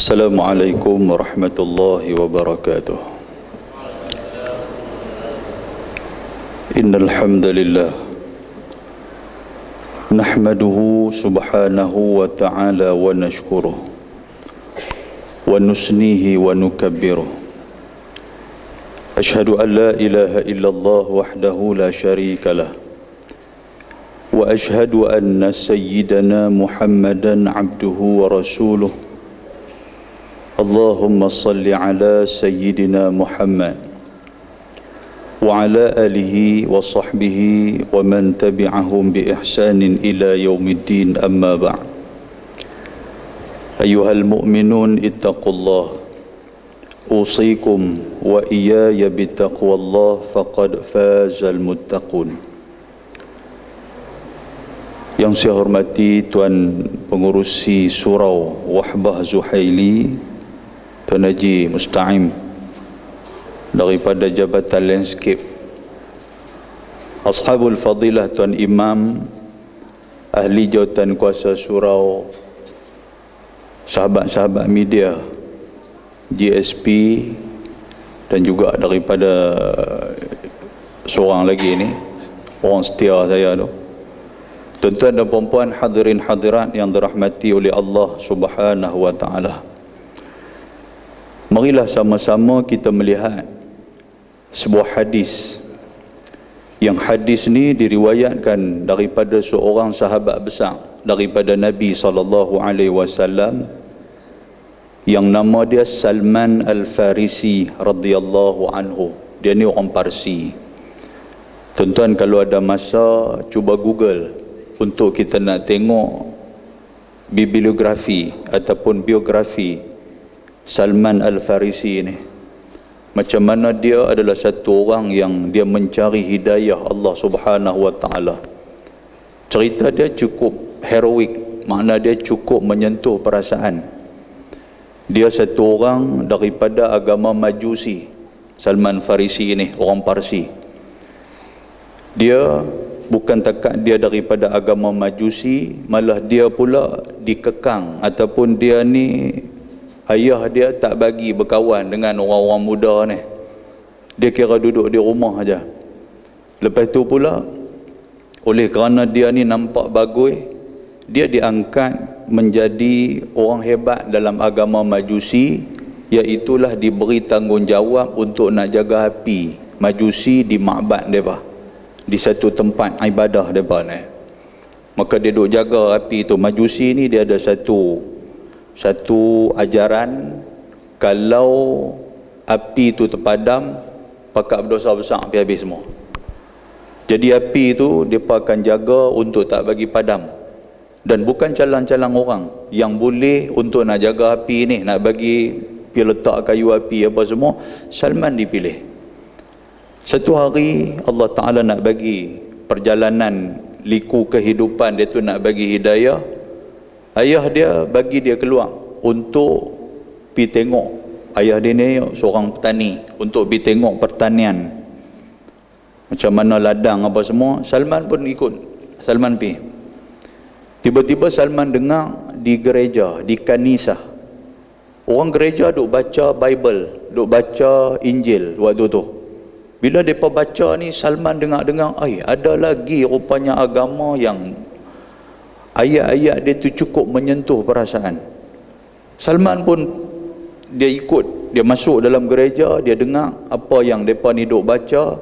Assalamualaikum warahmatullahi wabarakatuh. Innal hamdalillah nahmaduhu subhanahu wa ta'ala wa nashkuruh wa nusnihi wa nukabbiruh. Ashhadu an la ilaha illallah wahdahu la sharika lah wa ashhadu anna sayyidana Muhammadan abduhu wa rasuluh. Allahumma salli ala sayyidina Muhammad wa ala alihi wa sahbihi wa man tabi'ahum bi ihsanin ila yaumiddin, amma ba'd. Ayyuhal mu'minun ittaqullah, usikum wa iyaya bittaqwallah, faqad fazal muttaqun. Yang saya hormati Tuan Pengurusi Surau Wahbah Zuhaili, Tuan Haji Musta'im daripada Jabatan Landscape, Ashabul Fadilah, Tuan Imam, Ahli Jawatan Kuasa Surau, sahabat-sahabat media, GSP, dan juga daripada seorang lagi ni, orang setia saya tu, tuan-tuan dan puan-puan, hadirin hadirat yang dirahmati oleh Allah Subhanahu wa ta'ala. Marilah sama-sama kita melihat sebuah hadis, yang hadis ni diriwayatkan daripada seorang sahabat besar daripada Nabi SAW, yang nama dia Salman Al-Farisi radhiyallahu anhu. Dia ni orang Parsi. Tuan-tuan kalau ada masa, cuba Google untuk kita nak tengok bibliografi ataupun biografi Salman Al-Farisi ni. Macam mana dia adalah satu orang yang dia mencari hidayah Allah Subhanahu wa ta'ala. Cerita dia cukup heroik, makna dia cukup menyentuh perasaan. Dia satu orang daripada agama Majusi. Salman Farisi ini orang Parsi. Dia bukan takat dia daripada agama Majusi, malah dia pula dikekang, ataupun dia ni, ayah dia tak bagi berkawan dengan orang-orang muda ni. Dia kira duduk di rumah aja. Lepas tu pula, oleh kerana dia ni nampak bagus, dia diangkat menjadi orang hebat dalam agama Majusi, iaitulah diberi tanggungjawab untuk nak jaga api Majusi di makbad mereka, di satu tempat ibadah mereka ni. Maka dia duk jaga api tu. Majusi ni dia ada satu ajaran, kalau api tu terpadam, pakak berdosa besar, habis semua. Jadi api tu mereka akan jaga untuk tak bagi padam. Dan bukan calang-calang orang yang boleh untuk nak jaga api ni, nak bagi pergi letak kayu api apa semua. Salman dipilih. Satu hari Allah Ta'ala nak bagi perjalanan liku kehidupan dia tu, nak bagi hidayah. Ayah dia bagi dia keluar untuk pergi tengok. Ayah dia ni seorang petani, untuk pergi tengok pertanian, macam mana ladang apa semua. Salman pun ikut. Salman pergi. Tiba-tiba Salman dengar di gereja, di kanisah, orang gereja duk baca Bible, duk baca Injil waktu tu. Bila mereka baca ni, Salman dengar-dengar, ada lagi rupanya agama yang ayat-ayat dia tu cukup menyentuh perasaan. Salman pun dia ikut, dia masuk dalam gereja, dia dengar apa yang mereka ni duk baca,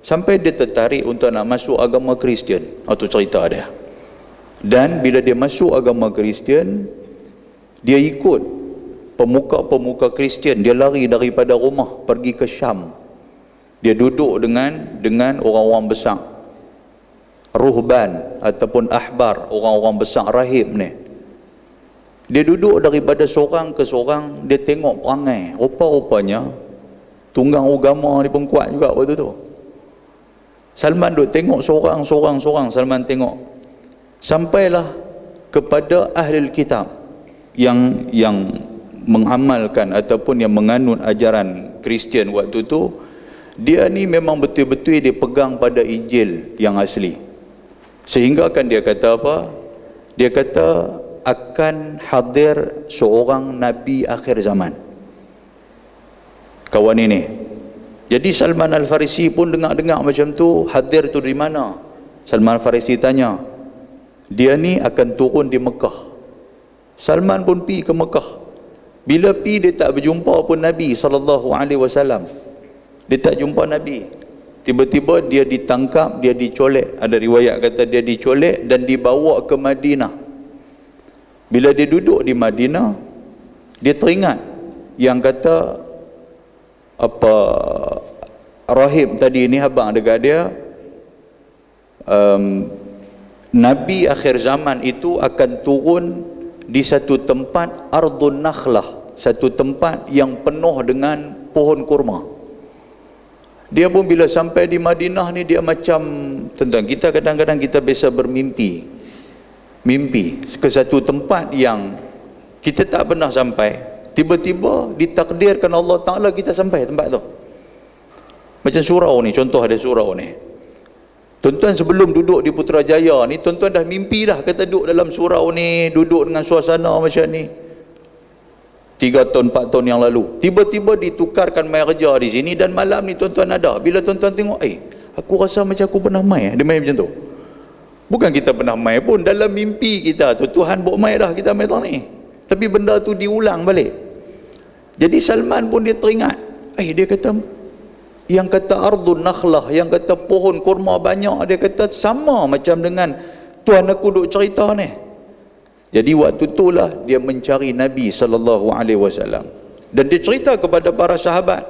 sampai dia tertarik untuk nak masuk agama Kristian. Itu cerita dia. Dan bila dia masuk agama Kristian, dia ikut pemuka-pemuka Kristian. Dia lari daripada rumah pergi ke Syam. Dia duduk dengan orang-orang besar, ruhban ataupun ahbar, orang-orang besar rahib ni. Dia duduk daripada seorang ke seorang, dia tengok perangai. Rupa-rupanya tunggang agama ni pun kuat juga waktu tu. Salman duk tengok seorang. Salman tengok sampailah kepada ahli kitab yang mengamalkan ataupun yang menganut ajaran Kristian waktu tu. Dia ni memang betul-betul dia pegang pada Injil yang asli. Sehingga kan dia kata apa? Dia kata akan hadir seorang Nabi akhir zaman. Kawan ini. Jadi Salman Al-Farisi pun dengar-dengar macam tu, hadir tu dari mana? Salman Al-Farisi tanya, dia ni akan turun di Mekah. Salman pun pi ke Mekah. Bila pi dia tak berjumpa pun Nabi SAW. Dia tak jumpa Nabi. Tiba-tiba dia ditangkap, dia dicolek. Ada riwayat kata dia dicolek dan dibawa ke Madinah. Bila dia duduk di Madinah, dia teringat yang kata apa rahib tadi ni, abang dekat dia, Nabi akhir zaman itu akan turun di satu tempat Ardun Nakhlah, satu tempat yang penuh dengan pohon kurma. Dia pun bila sampai di Madinah ni, dia macam tentang kita, kadang-kadang kita biasa bermimpi, mimpi ke satu tempat yang kita tak pernah sampai, tiba-tiba ditakdirkan Allah Ta'ala kita sampai tempat tu. Macam surau ni, contoh ada surau ni, tuan-tuan sebelum duduk di Putrajaya ni, tuan-tuan dah mimpi dah kata duduk dalam surau ni, duduk dengan suasana macam ni 3 tahun 4 tahun yang lalu. Tiba-tiba ditukarkan mai kerja di sini, dan malam ni tuan-tuan ada. Bila tuan-tuan tengok, aku rasa macam aku pernah mai. Dia main macam tu. Bukan kita pernah mai pun, dalam mimpi kita tu Tuhan buat mai dah kita mai tahun ni. Tapi benda tu diulang balik. Jadi Salman pun dia teringat. Dia kata, yang kata Ardun Nakhlah, yang kata pohon kurma banyak, dia kata sama macam dengan Tuhan aku duk cerita ni. Jadi waktu itulah dia mencari Nabi SAW. Dan dia cerita kepada para sahabat.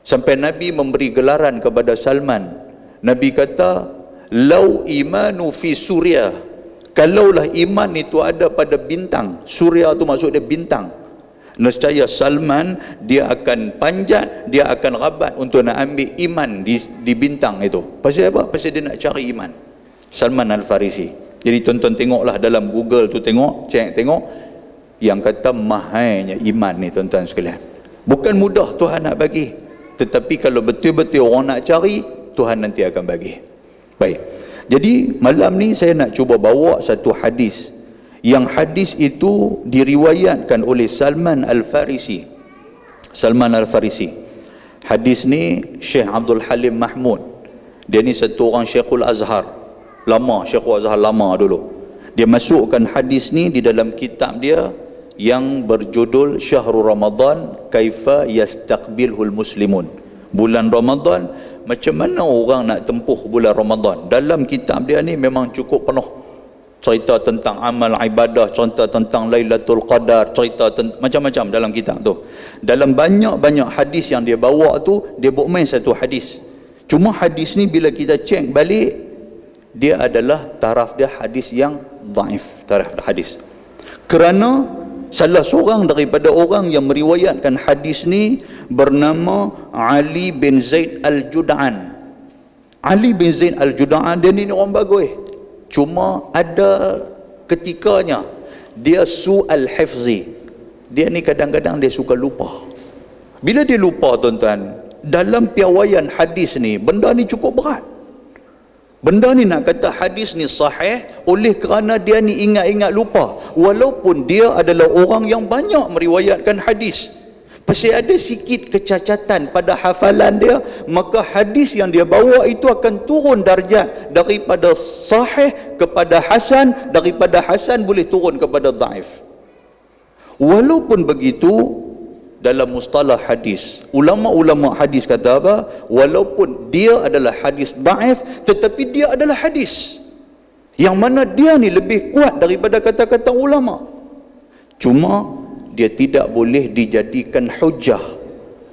Sampai Nabi memberi gelaran kepada Salman. Nabi kata, "Lau imanu fi Surya." Kalaulah iman itu ada pada bintang. Surya tu maksud dia bintang. Nescaya Salman dia akan panjat, dia akan rabat untuk nak ambil iman di bintang itu. Pasal apa? Pasal dia nak cari iman. Salman Al-Farisi. Jadi tuan-tuan tengoklah dalam Google tu, tengok yang kata mahainya iman ni tuan-tuan sekalian. Bukan mudah Tuhan nak bagi, tetapi kalau betul-betul orang nak cari, Tuhan nanti akan bagi. Baik. Jadi malam ni saya nak cuba bawa satu hadis. Yang hadis itu diriwayatkan oleh Salman Al-Farisi. Salman Al-Farisi. Hadis ni Syekh Abdul Halim Mahmud. Dia ni satu orang Syekhul Azhar. Lama, Syekhul Azhar lama dulu. Dia masukkan hadis ni di dalam kitab dia yang berjudul Syahrul Ramadan Kaifa Yastaqbilhul Muslimun. Bulan Ramadan, macam mana orang nak tempuh bulan Ramadan. Dalam kitab dia ni memang cukup penuh. Cerita tentang amal ibadah, cerita tentang Lailatul Qadar, cerita macam-macam dalam kitab tu. Dalam banyak-banyak hadis yang dia bawa tu, dia bawa main satu hadis. Cuma hadis ni bila kita cek balik, dia adalah taraf dia hadis yang dhaif, taraf hadis. Kerana salah seorang daripada orang yang meriwayatkan hadis ni bernama Ali bin Zaid Al-Jud'an. Ali bin Zaid Al-Jud'an dia ni orang bagus. Cuma ada ketikanya dia su'al hifzi. Dia ni kadang-kadang dia suka lupa. Bila dia lupa tuan-tuan, dalam piawaian hadis ni, benda ni cukup berat. Benda ni nak kata hadis ni sahih oleh kerana dia ni ingat-ingat lupa. Walaupun dia adalah orang yang banyak meriwayatkan hadis. Pasal ada sikit kecacatan pada hafalan dia, maka hadis yang dia bawa itu akan turun darjat daripada sahih kepada hasan, daripada hasan boleh turun kepada dhaif. Walaupun begitu, dalam mustalah hadis, ulama-ulama hadis kata apa? Walaupun dia adalah hadis dhaif, tetapi dia adalah hadis yang mana dia ni lebih kuat daripada kata-kata ulama. Cuma dia tidak boleh dijadikan hujah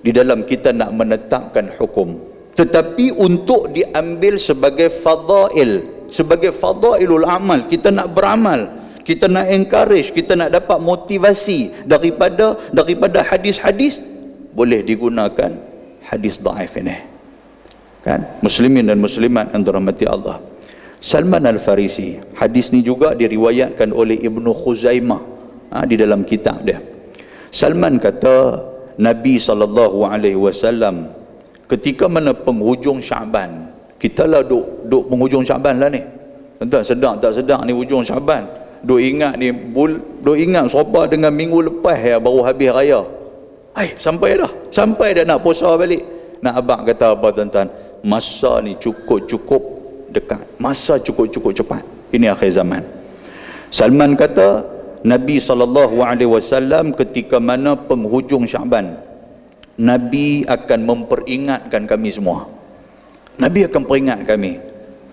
di dalam kita nak menetapkan hukum, tetapi untuk diambil sebagai fadail, sebagai fadailul amal. Kita nak beramal, kita nak encourage, kita nak dapat motivasi daripada hadis-hadis, boleh digunakan hadis dhaif ini. Kan? Muslimin dan muslimat yang dirahmati Allah. Salman Al-Farisi, hadis ni juga diriwayatkan oleh Ibnu Khuzaimah di dalam kitab dia. Salman kata Nabi SAW ketika mana penghujung Syaban, kita lah duk penghujung Syaban lah ni. Tuan-tuan sedang tak sedang ni hujung Syaban. duk ingat ni, duk ingat sopa dengan minggu lepas ya, baru habis raya. Sampai dah nak puasa balik. Nak abang kata apa tuan-tuan? Masa ni cukup dekat. Masa cukup cepat. Ini akhir zaman. Salman kata, Nabi SAW ketika mana penghujung Syaban, Nabi akan memperingatkan kami semua. Nabi akan peringat kami.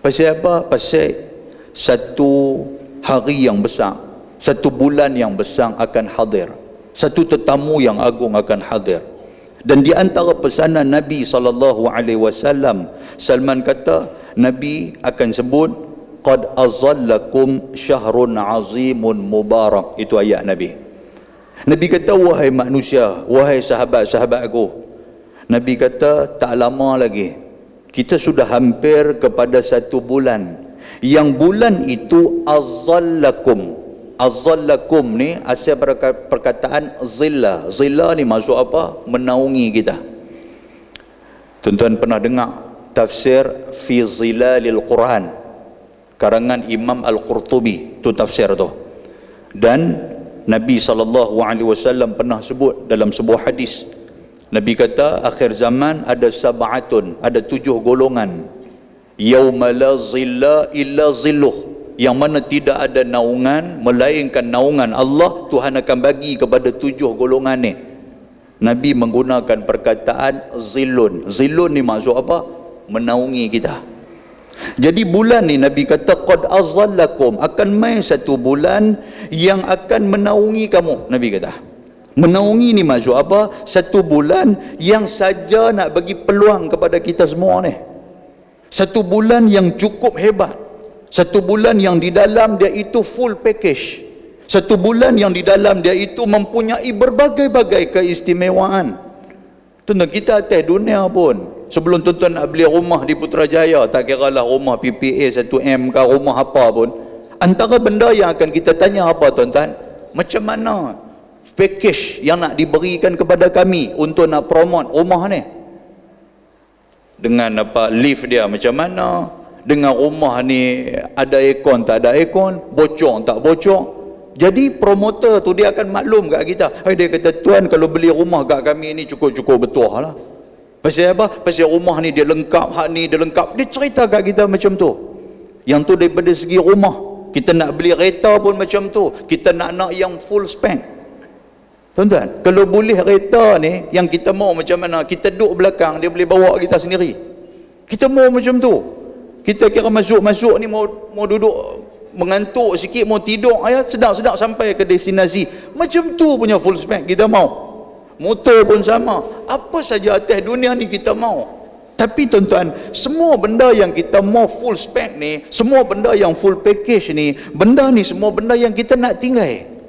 Pasal apa? Pasal satu hari yang besar, satu bulan yang besar akan hadir. Satu tetamu yang agung akan hadir. Dan di antara pesanan Nabi SAW, Salman kata, Nabi akan sebut, qad azallakum syahrun azimun mubarak. Itu ayat Nabi. Nabi kata, wahai manusia, wahai sahabat-sahabat aku, Nabi kata, tak lama lagi kita sudah hampir kepada satu bulan, yang bulan itu azallakum. Azallakum ni asal perkataan zilla. Zilla ni maksud apa? Menaungi kita. Tuan-tuan pernah dengar tafsir fi zilalil Quran, karangan Imam Al-Qurtubi, tu tafsir tu. Dan Nabi SAW pernah sebut dalam sebuah hadis, Nabi kata akhir zaman ada sab'atun, ada 7 golongan, yauma la zilla illa zilluh, yang mana tidak ada naungan melainkan naungan Allah. Tuhan akan bagi kepada 7 golongan ni. Nabi menggunakan perkataan zillun. Zillun ni maksud apa? Menaungi kita. Jadi bulan ni Nabi kata qad azallakum, akan mai satu bulan yang akan menaungi kamu. Nabi kata menaungi ni maksud apa? Satu bulan yang saja nak bagi peluang kepada kita semua ni. Satu bulan yang cukup hebat. Satu bulan yang di dalam dia itu full package. Satu bulan yang di dalam dia itu mempunyai berbagai-bagai keistimewaan. Tuan-tuan, kita atas dunia pun, sebelum tuan-tuan nak beli rumah di Putrajaya, tak kira lah rumah PPA 1M ke rumah apa pun, antara benda yang akan kita tanya apa tuan-tuan? Macam mana package yang nak diberikan kepada kami untuk nak promote rumah ni? Dengan apa, lift dia macam mana? Dengan rumah ni ada aircon tak ada aircon, bocor tak bocor. Jadi promoter tu dia akan maklum kat kita. Dia kata, tuan kalau beli rumah kat kami ni cukup-cukup betul lah. Pasal apa? Pasal rumah ni dia lengkap, hak ni dia lengkap. Dia cerita kat kita macam tu. Yang tu daripada segi rumah. Kita nak beli kereta pun macam tu. Kita nak yang full spec. Tuan-tuan, kalau boleh kereta ni yang kita mau macam mana, kita duduk belakang, dia boleh bawa kita sendiri. Kita mau macam tu. Kita kira masuk-masuk ni mau duduk mengantuk sikit, mau tidur, sedap-sedap sampai ke destinasi. Macam tu punya full spec kita mau. Motor pun sama. Apa saja atas dunia ni kita mau. Tapi tuan-tuan, semua benda yang kita mau full spec ni, semua benda yang full package ni, benda ni semua benda yang kita nak tinggal.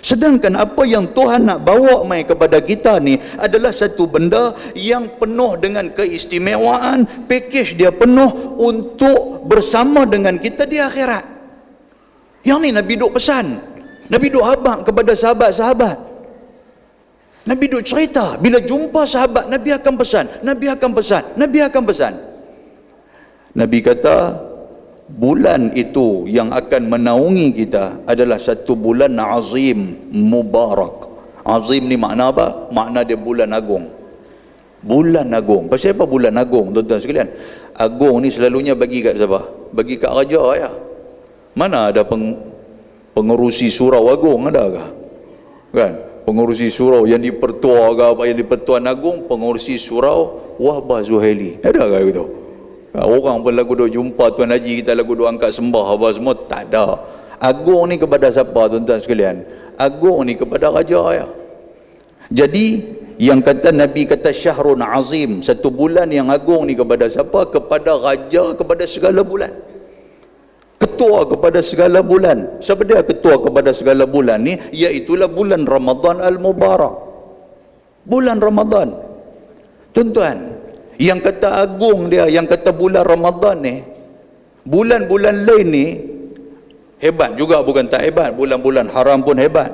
Sedangkan apa yang Tuhan nak bawa mai kepada kita ni adalah satu benda yang penuh dengan keistimewaan, package dia penuh untuk bersama dengan kita di akhirat. Yang ni Nabi duk pesan, Nabi duk habaq kepada sahabat-sahabat. Nabi duk cerita, bila jumpa sahabat Nabi akan pesan, Nabi akan pesan, Nabi akan pesan. Nabi kata bulan itu yang akan menaungi kita adalah satu bulan azim mubarak. Azim ni makna apa? Makna dia bulan agung. Bulan agung. Pasal apa bulan agung tuan-tuan sekalian? Agung ni selalunya bagi kat siapa? Bagi kat raja ya. Mana ada pengerusi surau agung, ada ke? Kan? Pengerusi surau yang di-Pertua ke apa, yang di Pertuan Agung, pengerusi surau Wahbah Zuhaili. Ada ke gitu? Orang pun lagu duk jumpa Tuan Haji kita, lagu duk angkat sembah apa semua, tak ada. Agung ni kepada siapa tuan-tuan sekalian? Agung ni kepada raja ya. Jadi yang kata Nabi kata syahrun azim, satu bulan yang agung ni kepada siapa? Kepada raja, kepada segala bulan. Ketua kepada segala bulan. Siapa dia ketua kepada segala bulan ni? Iaitulah bulan Ramadan Al-Mubarak. Bulan Ramadan. Tuan-tuan, yang kata agung dia, yang kata bulan Ramadan ni, bulan-bulan lain ni hebat juga, bukan tak hebat. Bulan-bulan haram pun hebat.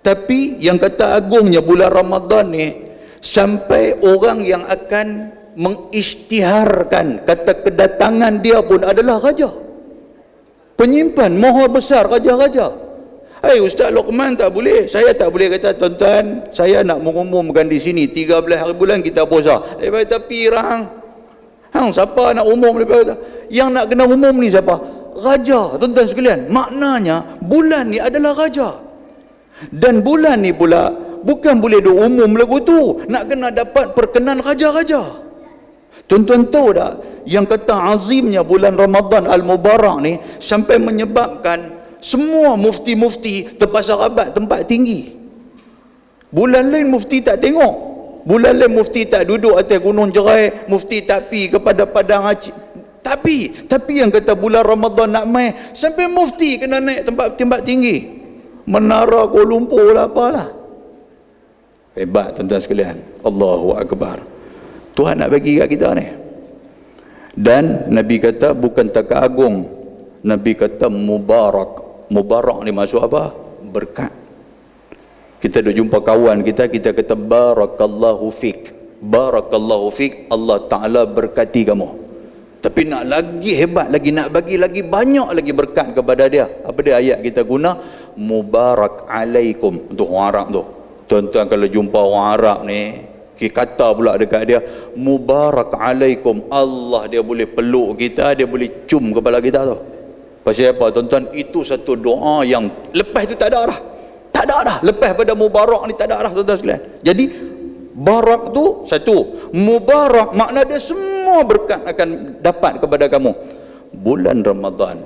Tapi yang kata agungnya bulan Ramadan ni, sampai orang yang akan mengisytiharkan kata kedatangan dia pun adalah raja. penyimpan mohon besar raja-raja. Ustaz Luqman tak boleh, saya tak boleh kata, tuan-tuan, saya nak mengumumkan di sini 13 hari bulan kita puasa. Daripada tepi rang. Siapa nak umum daripada? Yang nak kena umum ni siapa? Raja, tuan-tuan sekalian. Maknanya bulan ni adalah raja. Dan bulan ni pula bukan boleh diumum lagu tu, nak kena dapat perkenan raja-raja. Tuan-tuan tahu tak, yang kata azimnya bulan Ramadan Al-Mubarak ni sampai menyebabkan semua mufti-mufti terpaksa rabat tempat tinggi. Bulan lain mufti tak tengok, bulan lain mufti tak duduk atas gunung jerai, mufti tak pi kepada padang haji. Tapi yang kata bulan Ramadan nak mai, sampai mufti kena naik tempat tinggi, Menara Kuala Lumpur lah apalah. Hebat tuan-tuan sekalian. Allahu Akbar. Tuhan nak bagi kat kita ni. Dan Nabi kata bukan takat agung, Nabi kata mubarak. Mubarak ni maksud apa? Berkat. Kita duk jumpa kawan kita kata barakallahu fik. Barakallahu fik, Allah Ta'ala berkati kamu. Tapi nak lagi hebat lagi, nak bagi lagi banyak lagi berkat kepada dia. Apa dia ayat kita guna? Mubarak alaikum. Untuk orang Arab tu. Tuan-tuan kalau jumpa orang Arab ni, kata pula dekat dia, mubarak alaikum. Allah dia boleh peluk kita, dia boleh cium kepala kita tu. Pasal apa tuan-tuan? Itu satu doa yang lepas itu tak ada dah. Tak ada dah. Lepas pada mubarak ni tak ada dah tuan-tuan sekalian. Jadi barak tu satu, mubarak makna dia semua berkat akan dapat kepada kamu. Bulan Ramadan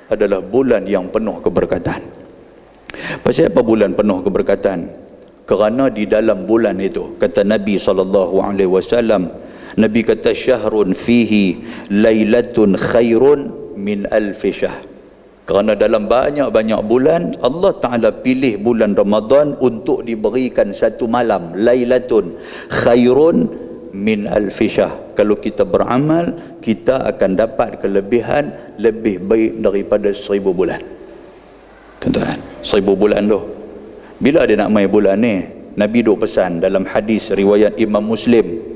adalah bulan yang penuh keberkatan. Pasal apa bulan penuh keberkatan? Kerana di dalam bulan itu kata Nabi SAW, Nabi kata syahrun fihi lailatun khairun min alfi syahr. Kerana dalam banyak-banyak bulan Allah Ta'ala pilih bulan Ramadan untuk diberikan satu malam, lailatun khairun min alfi syahr. Kalau kita beramal, kita akan dapat kelebihan lebih baik daripada 1000 bulan. Tuan-tuan, 1000 bulan tu, bila dia nak main bulan ni, Nabi duk pesan dalam hadis riwayat Imam Muslim.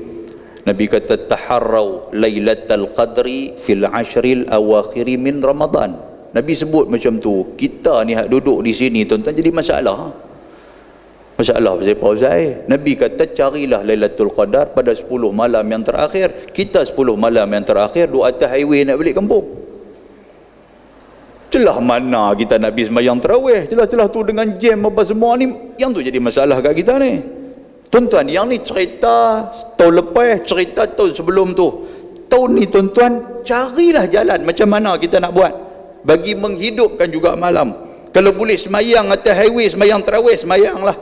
Nabi kata taharrau lailatul qadri fil ashril awakhiri min Ramadan. Nabi sebut macam tu. Kita ni hak duduk di sini tuan-tuan jadi masalah. Masalah pasal apa Ustaz? Nabi kata carilah Lailatul Qadar pada 10 malam yang terakhir. Kita 10 malam yang terakhir duduk atas highway nak balik kampung. Celah mana kita nak pergi sembahyang tarawih, celah-celah tu dengan jam apa semua ni, yang tu jadi masalah kat kita ni. Tuan-tuan, yang ni cerita tahun lepas, cerita tahun sebelum tu. Tahun ni tuan-tuan, carilah jalan macam mana kita nak buat bagi menghidupkan juga malam. Kalau boleh semayang atas highway, semayang tarawih, semayang lah.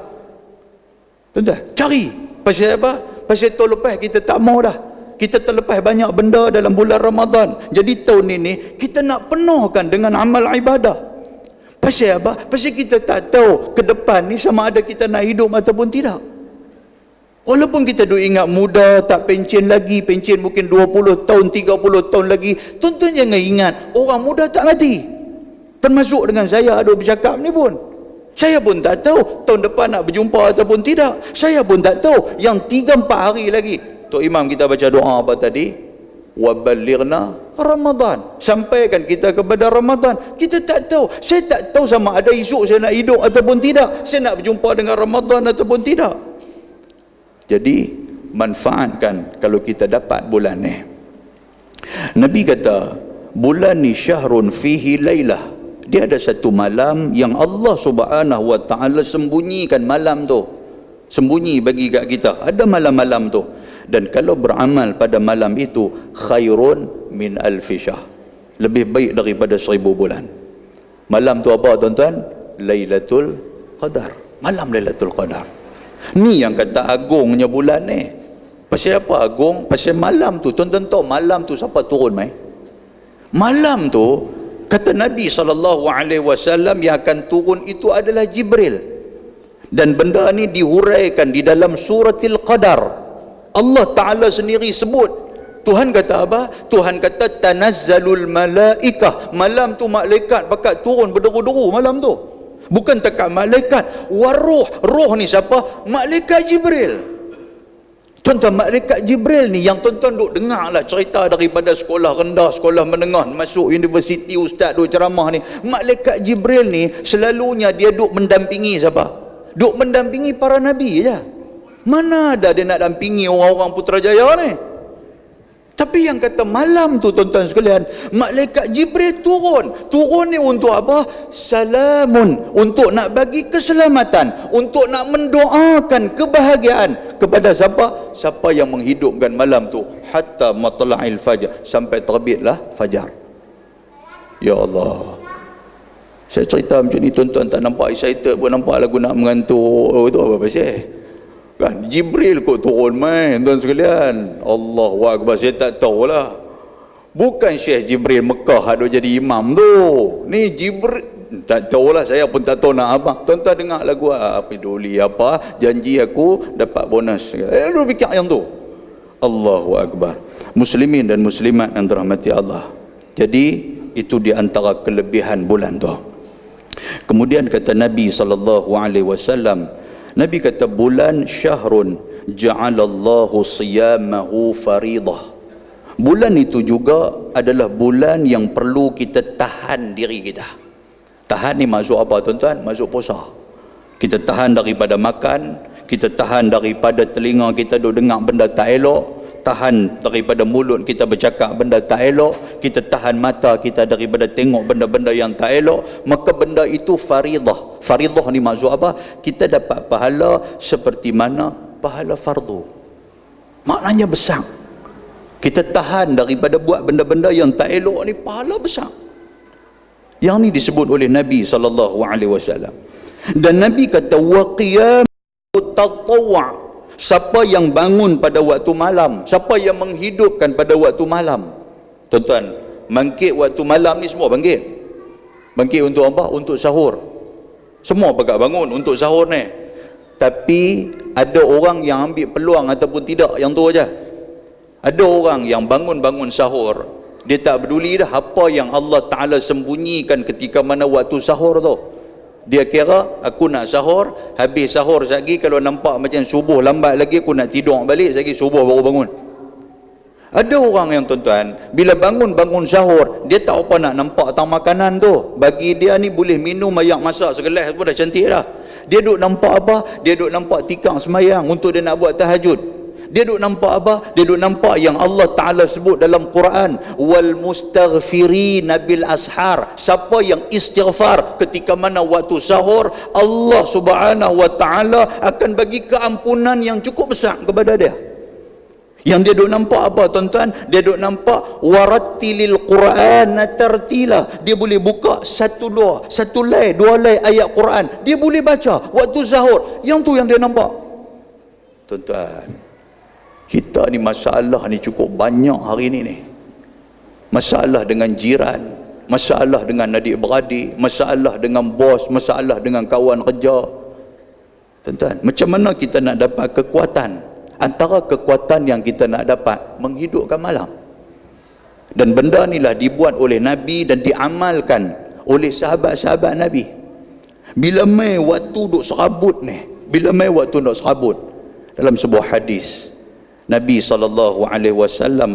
Tuan-tuan, cari. Pasal apa? Pasal tahun lepas kita tak mau dah. Kita terlepas banyak benda dalam bulan Ramadan. Jadi tahun ini kita nak penuhkan dengan amal ibadah. Pasal apa? Pasal kita tak tahu ke depan ni sama ada kita nak hidup ataupun tidak. Walaupun kita duk ingat muda, tak pencen lagi, pencen mungkin 20 tahun, 30 tahun lagi. Tuan-tuan jangan ingat, orang muda tak mati. Termasuk dengan saya ada bercakap ni pun. Saya pun tak tahu tahun depan nak berjumpa ataupun tidak. Saya pun tak tahu. Yang 3-4 hari lagi, Tok Imam kita baca doa apa tadi? Waballighna Ramadan. Sampaikan kita kepada Ramadan. Kita tak tahu. Saya tak tahu sama ada esok saya nak hidup ataupun tidak. Saya nak berjumpa dengan Ramadan ataupun tidak. Jadi manfaatkan kalau kita dapat bulan ni. Nabi kata bulan ni syahrun fihi lailah. Dia ada satu malam yang Allah Subhanahu wa taala sembunyikan malam tu. Sembunyi bagi kat kita. Ada malam-malam tu. Dan kalau beramal pada malam itu khairun min alfi syahr. Lebih baik daripada 1000 bulan. Malam tu apa tuan-tuan? Lailatul Qadar. Malam Lailatul Qadar. Ni yang kata agungnya bulan ni. Pasal apa agung? Pasal malam tu, tuan-tuan tahu malam tu siapa turun mai? Malam tu kata Nabi SAW yang akan turun itu adalah Jibril. Dan benda ni dihuraikan di dalam suratil Qadar. Allah Ta'ala sendiri sebut. Tuhan kata apa? Tuhan kata tanazzalul malaikah. Malam tu malaikat pakat turun berderu-deru malam tu. Bukan takat malaikat, waruh. Roh ni siapa? Malaikat Jibril. Tuan-tuan, malaikat Jibril ni yang tuan-tuan duk dengar lah cerita daripada sekolah rendah, sekolah menengah, masuk universiti, ustaz duk ceramah ni. Malaikat Jibril ni selalunya dia duk mendampingi siapa? Duk mendampingi para nabi je. Mana ada dia nak dampingi orang-orang Putrajaya ni? Tapi yang kata malam tu tuan-tuan sekalian, malaikat Jibril turun. Turun ni untuk apa? Salamun, untuk nak bagi keselamatan, untuk nak mendoakan kebahagiaan kepada siapa? Siapa yang menghidupkan malam tu hatta matla'il fajar, sampai terbitlah fajar. Ya Allah. Saya cerita macam ni tuan-tuan tak nampak excited pun, nampak lagu nak mengantuk. Oh, itu apa pasal? Kan Jibril kok turun main tuan sekalian. Allahu akbar, saya tak tahulah. Bukan Syekh Jibril Mekah ada jadi imam tu. Ni Jibril tak tahulah, saya pun tak tahu nak apa. Tuan-tuan dengar lagu apa peduli apa, janji aku dapat bonus. Lu fikir yang tu. Allahu akbar. Muslimin dan muslimat yang dirahmati Allah. Jadi itu di antara kelebihan bulan tu. Kemudian kata Nabi SAW, Nabi kata bulan syahrun ja'alallahu siyamahu faridah. Bulan itu juga adalah bulan yang perlu kita tahan diri kita. Tahan ni maksud apa tuan-tuan? Maksud puasa. Kita tahan daripada makan, kita tahan daripada telinga kita duk dengar benda tak elok, tahan daripada mulut kita bercakap benda tak elok, kita tahan mata kita daripada tengok benda-benda yang tak elok. Maka benda itu faridah. Faridah ni maksud apa? Kita dapat pahala seperti mana pahala fardu. Maknanya besar. Kita tahan daripada buat benda-benda yang tak elok ni, pahala besar. Yang ni disebut oleh Nabi SAW. Dan Nabi kata wa qiyam tatawwu'. Siapa yang bangun pada waktu malam, siapa yang menghidupkan pada waktu malam. Tuan-tuan, bangkit waktu malam ni semua bangkit. Bangkit untuk apa? Untuk sahur. Semua pakat bangun untuk sahur ni. Tapi ada orang yang ambil peluang ataupun tidak, yang tu aja. Ada orang yang bangun-bangun sahur, dia tak peduli dah apa yang Allah Ta'ala sembunyikan ketika mana waktu sahur tu. Dia kira aku nak sahur, habis sahur lagi kalau nampak macam subuh lambat lagi, aku nak tidur balik lagi subuh baru bangun. Ada orang yang tuan-tuan, bila bangun sahur, dia tak apa nak nampak tang makanan tu. Bagi dia ni boleh minum ayak masak segelas pun dah cantik dah. Dia duk nampak apa? Dia duk nampak tikar semayang untuk dia nak buat tahajud. Dia duk nampak apa? Dia duk nampak yang Allah Ta'ala sebut dalam Quran, wal mustaghfirina bil ashar. Siapa yang istighfar ketika mana waktu sahur, Allah Subhanahu wa Ta'ala akan bagi keampunan yang cukup besar kepada dia. Yang dia duk nampak apa tuan-tuan? Dia duk nampak warattilil Qur'ana tartila. Dia boleh buka satu lay, dua lay ayat Quran. Dia boleh baca waktu sahur. Yang tu yang dia nampak. Tuan-tuan, kita ni masalah ni cukup banyak hari ni. Masalah dengan jiran, masalah dengan adik-beradik, masalah dengan bos, masalah dengan kawan kerja. Tuan-tuan, macam mana kita nak dapat kekuatan? Antara kekuatan yang kita nak dapat, menghidupkan malam. Dan benda inilah dibuat oleh Nabi dan diamalkan oleh sahabat-sahabat Nabi. Bila mai waktu duk serabut ni, dalam sebuah hadis, Nabi SAW,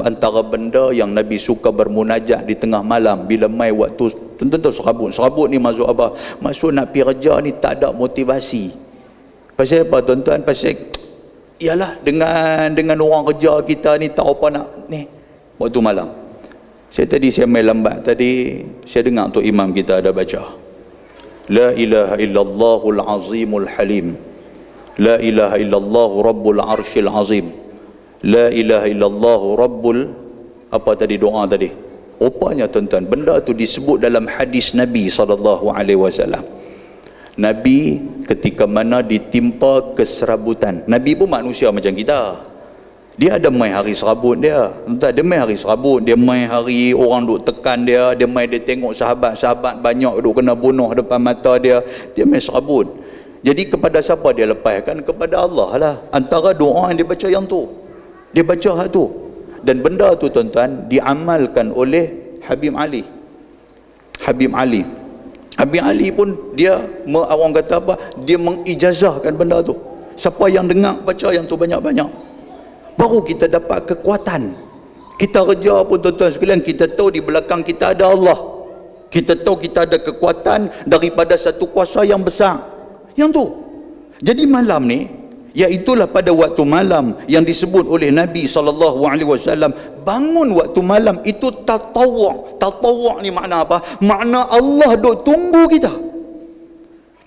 antara benda yang Nabi suka bermunajat di tengah malam bila mai waktu tentu serabut ni maksud apa? Maksud nak pergi kerja ni tak ada motivasi. Pasal apa tuan-tuan? Pasal ialah dengan orang kerja kita ni tak apa nak ni waktu malam. Saya main lambat tadi, saya dengar tu imam kita ada baca la ilaha illallahul azimul halim, la ilaha illallah rabbul arsyil azim, la ilaha illallah rabbul apa tadi doa tadi. Rupanya tuan-tuan, benda tu disebut dalam hadis Nabi SAW. Nabi ketika mana ditimpa keserabutan, Nabi pun manusia macam kita. Dia ada mai hari serabut dia. Entah dia mai hari serabut, dia mai hari orang duk tekan dia, dia mai dia tengok sahabat-sahabat banyak duk kena bunuh depan mata dia, dia mai serabut. Jadi kepada siapa dia lepaskan? Kepada Allah lah. Antara doa yang dia baca yang tu, dia baca hak tu. Dan benda tu tuan-tuan diamalkan oleh Habib Ali. Habib Ali pun dia orang kata apa? Dia mengijazahkan benda tu. Siapa yang dengar baca yang tu banyak-banyak. baru kita dapat kekuatan. Kita kerja pun tuan-tuan sekalian, kita tahu di belakang kita ada Allah. Kita tahu kita ada kekuatan daripada satu kuasa yang besar. Yang tu. Jadi malam ni, iaitulah pada waktu malam yang disebut oleh Nabi SAW, bangun waktu malam itu tatawwu'. Tatawwu' ni makna apa? Makna Allah duk tunggu kita.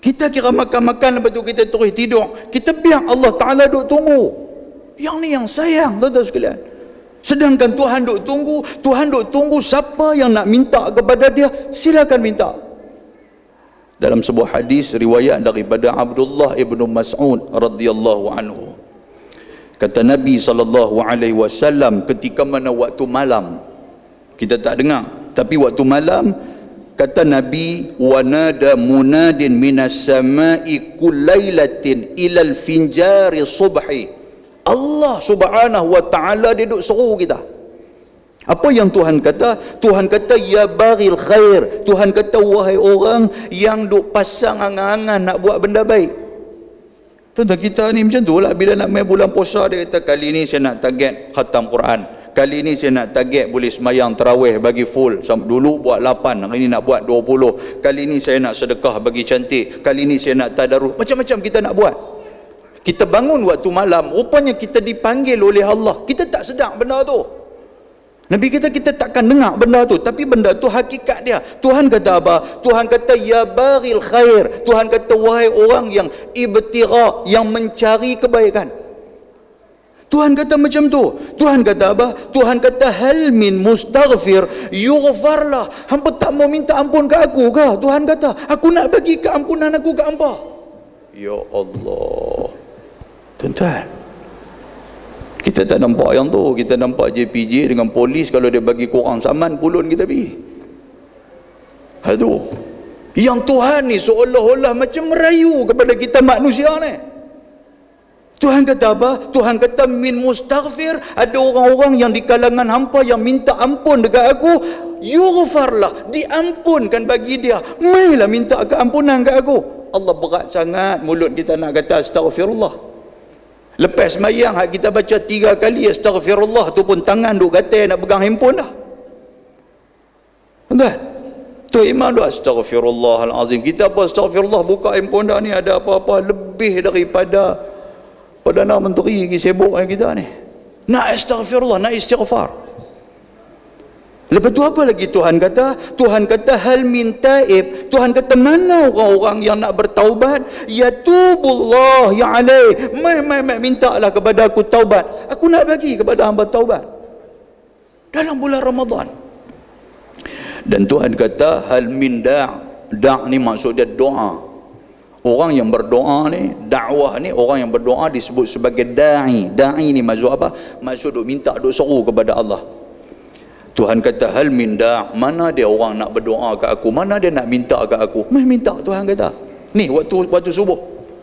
Kita kira makan-makan, lepas tu kita terus tidur, kita biar Allah Ta'ala duk tunggu. Yang ni yang sayang, tuan-tuan sekalian. Sedangkan Tuhan duk tunggu. Tuhan duk tunggu siapa yang nak minta kepada dia, silakan minta. Dalam sebuah hadis riwayat daripada Abdullah ibn Mas'ud radhiyallahu anhu, kata Nabi SAW, ketika mana waktu malam, kita tak dengar, tapi waktu malam, kata Nabi, wanada munadin minas sama'i kullailatin ilal finjari subhi. Allah Subhanahu wa ta'ala dia duk seru kita. Apa yang Tuhan kata? Tuhan kata, ya baghil khair. Tuhan kata, wahai orang yang duk pasang angan-angan nak buat benda baik. Tuan-tuan, kita ni macam tu lah. Bila nak main bulan puasa, dia kata, kali ni saya nak target khatam Quran, kali ni saya nak target boleh semayang tarawih bagi full. Dulu buat 8, hari ni nak buat 20. Kali ni saya nak sedekah bagi cantik, kali ni saya nak tadarus. Macam-macam kita nak buat. Kita bangun waktu malam, rupanya kita dipanggil oleh Allah. Kita tak sedar benda tu. Nabi kata kita takkan dengar benda tu, tapi benda tu hakikat dia. Tuhan kata apa? Tuhan kata, ya baghil khair. Tuhan kata, wahai orang yang ibtira, yang mencari kebaikan. Tuhan kata macam tu. Tuhan kata apa? Tuhan kata, hal min mustaghfir yughfarlah. Hampa tak mau minta ampun ke aku ke? Tuhan kata, aku nak bagi keampunan aku ke hampa. Ya Allah. Tuan-tuan, kita tak nampak yang tu. Kita nampak JPJ dengan polis, kalau dia bagi korang saman, pulun kita pergi. Aduh. Yang Tuhan ni seolah-olah macam merayu kepada kita manusia ni. Tuhan kata apa? Tuhan kata, min mustaghfir, ada orang-orang yang di kalangan hampa yang minta ampun dekat aku, yughfarlah, diampunkan bagi dia. Mailah minta keampunan kat aku. Allah, berat sangat mulut kita nak kata astagfirullah. Lepas semayang, kita baca 3 kali astagfirullah tu pun tangan duk gatal nak pegang handphone dah. Tuan-tuan, tu imam tu astagfirullahalazim. Kita apa astagfirullah, buka handphone dah ni, ada apa-apa lebih daripada Perdana Menteri lagi sibuk dengan kita ni. Nak astagfirullah, nak istighfar. Lepas tu apa lagi Tuhan kata? Tuhan kata, hal min taib. Tuhan kata, mana orang-orang yang nak bertaubat? Yatubullah ya alaih. Mintalah kepada aku taubat. Aku nak bagi kepada hamba taubat dalam bulan Ramadan. Dan Tuhan kata, hal min da' ni maksud dia doa. Orang yang berdoa ni, dakwah ni, orang yang berdoa disebut sebagai da'i. Da'i ni maksud apa? Maksud duk minta, duk seru kepada Allah. Tuhan kata, hal min da', mana dia orang nak berdoa ke aku, mana dia nak minta ke aku. Mai minta, Tuhan kata. Ni waktu subuh,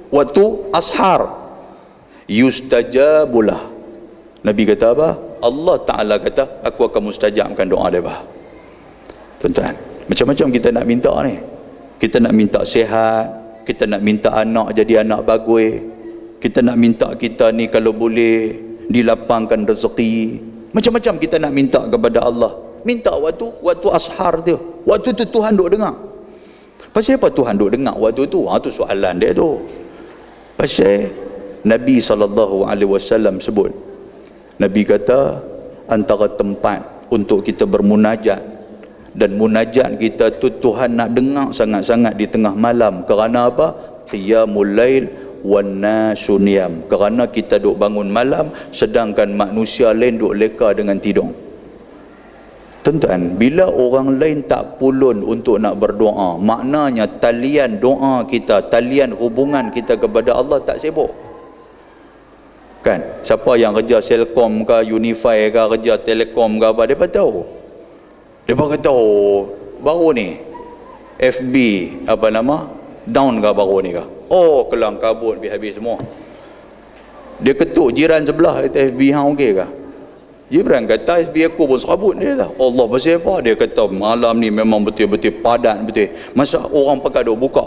waktu ashar, yustajabulah. Nabi kata apa? Allah Ta'ala kata, aku akan mustajabkan doa dia. Tuan-tuan, macam-macam kita nak minta ni. Kita nak minta sihat, kita nak minta anak jadi anak bagus, kita nak minta kita ni kalau boleh dilapangkan rezeki. Macam-macam kita nak minta kepada Allah. Minta waktu ashar tu. Waktu tu Tuhan duk dengar. Pasal apa Tuhan duk dengar waktu tu? Tu soalan dia tu. Pasal Nabi SAW sebut, Nabi kata, antara tempat untuk kita bermunajat, dan munajat kita tu Tuhan nak dengar sangat-sangat di tengah malam. Kerana apa? Qiyamul lail wan nasu niyam. Kerana kita duk bangun malam, sedangkan manusia lain duk leka dengan tidur. Tuan-tuan, bila orang lain tak pulun untuk nak berdoa, maknanya talian doa kita, talian hubungan kita kepada Allah tak sibuk. Kan? Siapa yang kerja Selcom ke, Unify ke, kerja Telekom ke apa, dia tahu. Dia kata, oh, baru ni FB apa nama, down ke baru ni ke? Oh, kelang kabut habis semua. Dia ketuk jiran sebelah, kata FB hang okey ke? Jiran kata FB aku pun serabut. Dia kata, Allah pasal apa? Dia kata malam ni memang betul-betul padat betul. Masa orang pakai duk buka.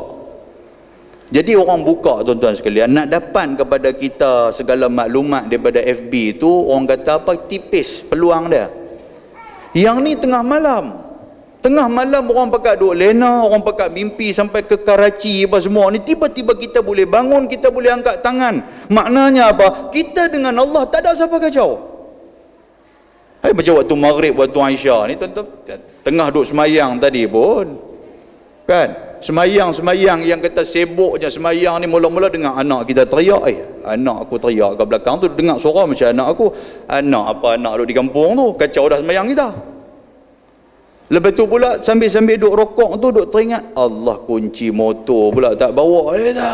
Jadi orang buka tuan-tuan sekalian, nak dapat kepada kita segala maklumat daripada FB tu, orang kata apa, tipis peluang dia. Yang ni tengah malam orang pakat duduk lena, orang pakat mimpi sampai ke Karachi apa semua ni, tiba-tiba kita boleh bangun, kita boleh angkat tangan. Maknanya apa? Kita dengan Allah tak ada siapa kacau. Macam waktu Maghrib, waktu Aisyah ni tuan-tuan, tengah duduk semayang tadi pun kan, semayang yang kata sibuk je semayang ni, mula-mula dengar anak kita teriak. Anak aku teriak kat belakang tu, dengar suara macam anak aku. Anak duduk di kampung tu, kacau dah semayang kita. Lepas tu pula sambil-sambil duduk rokok tu, duduk teringat, Allah, kunci motor pula tak bawa. Dia kata,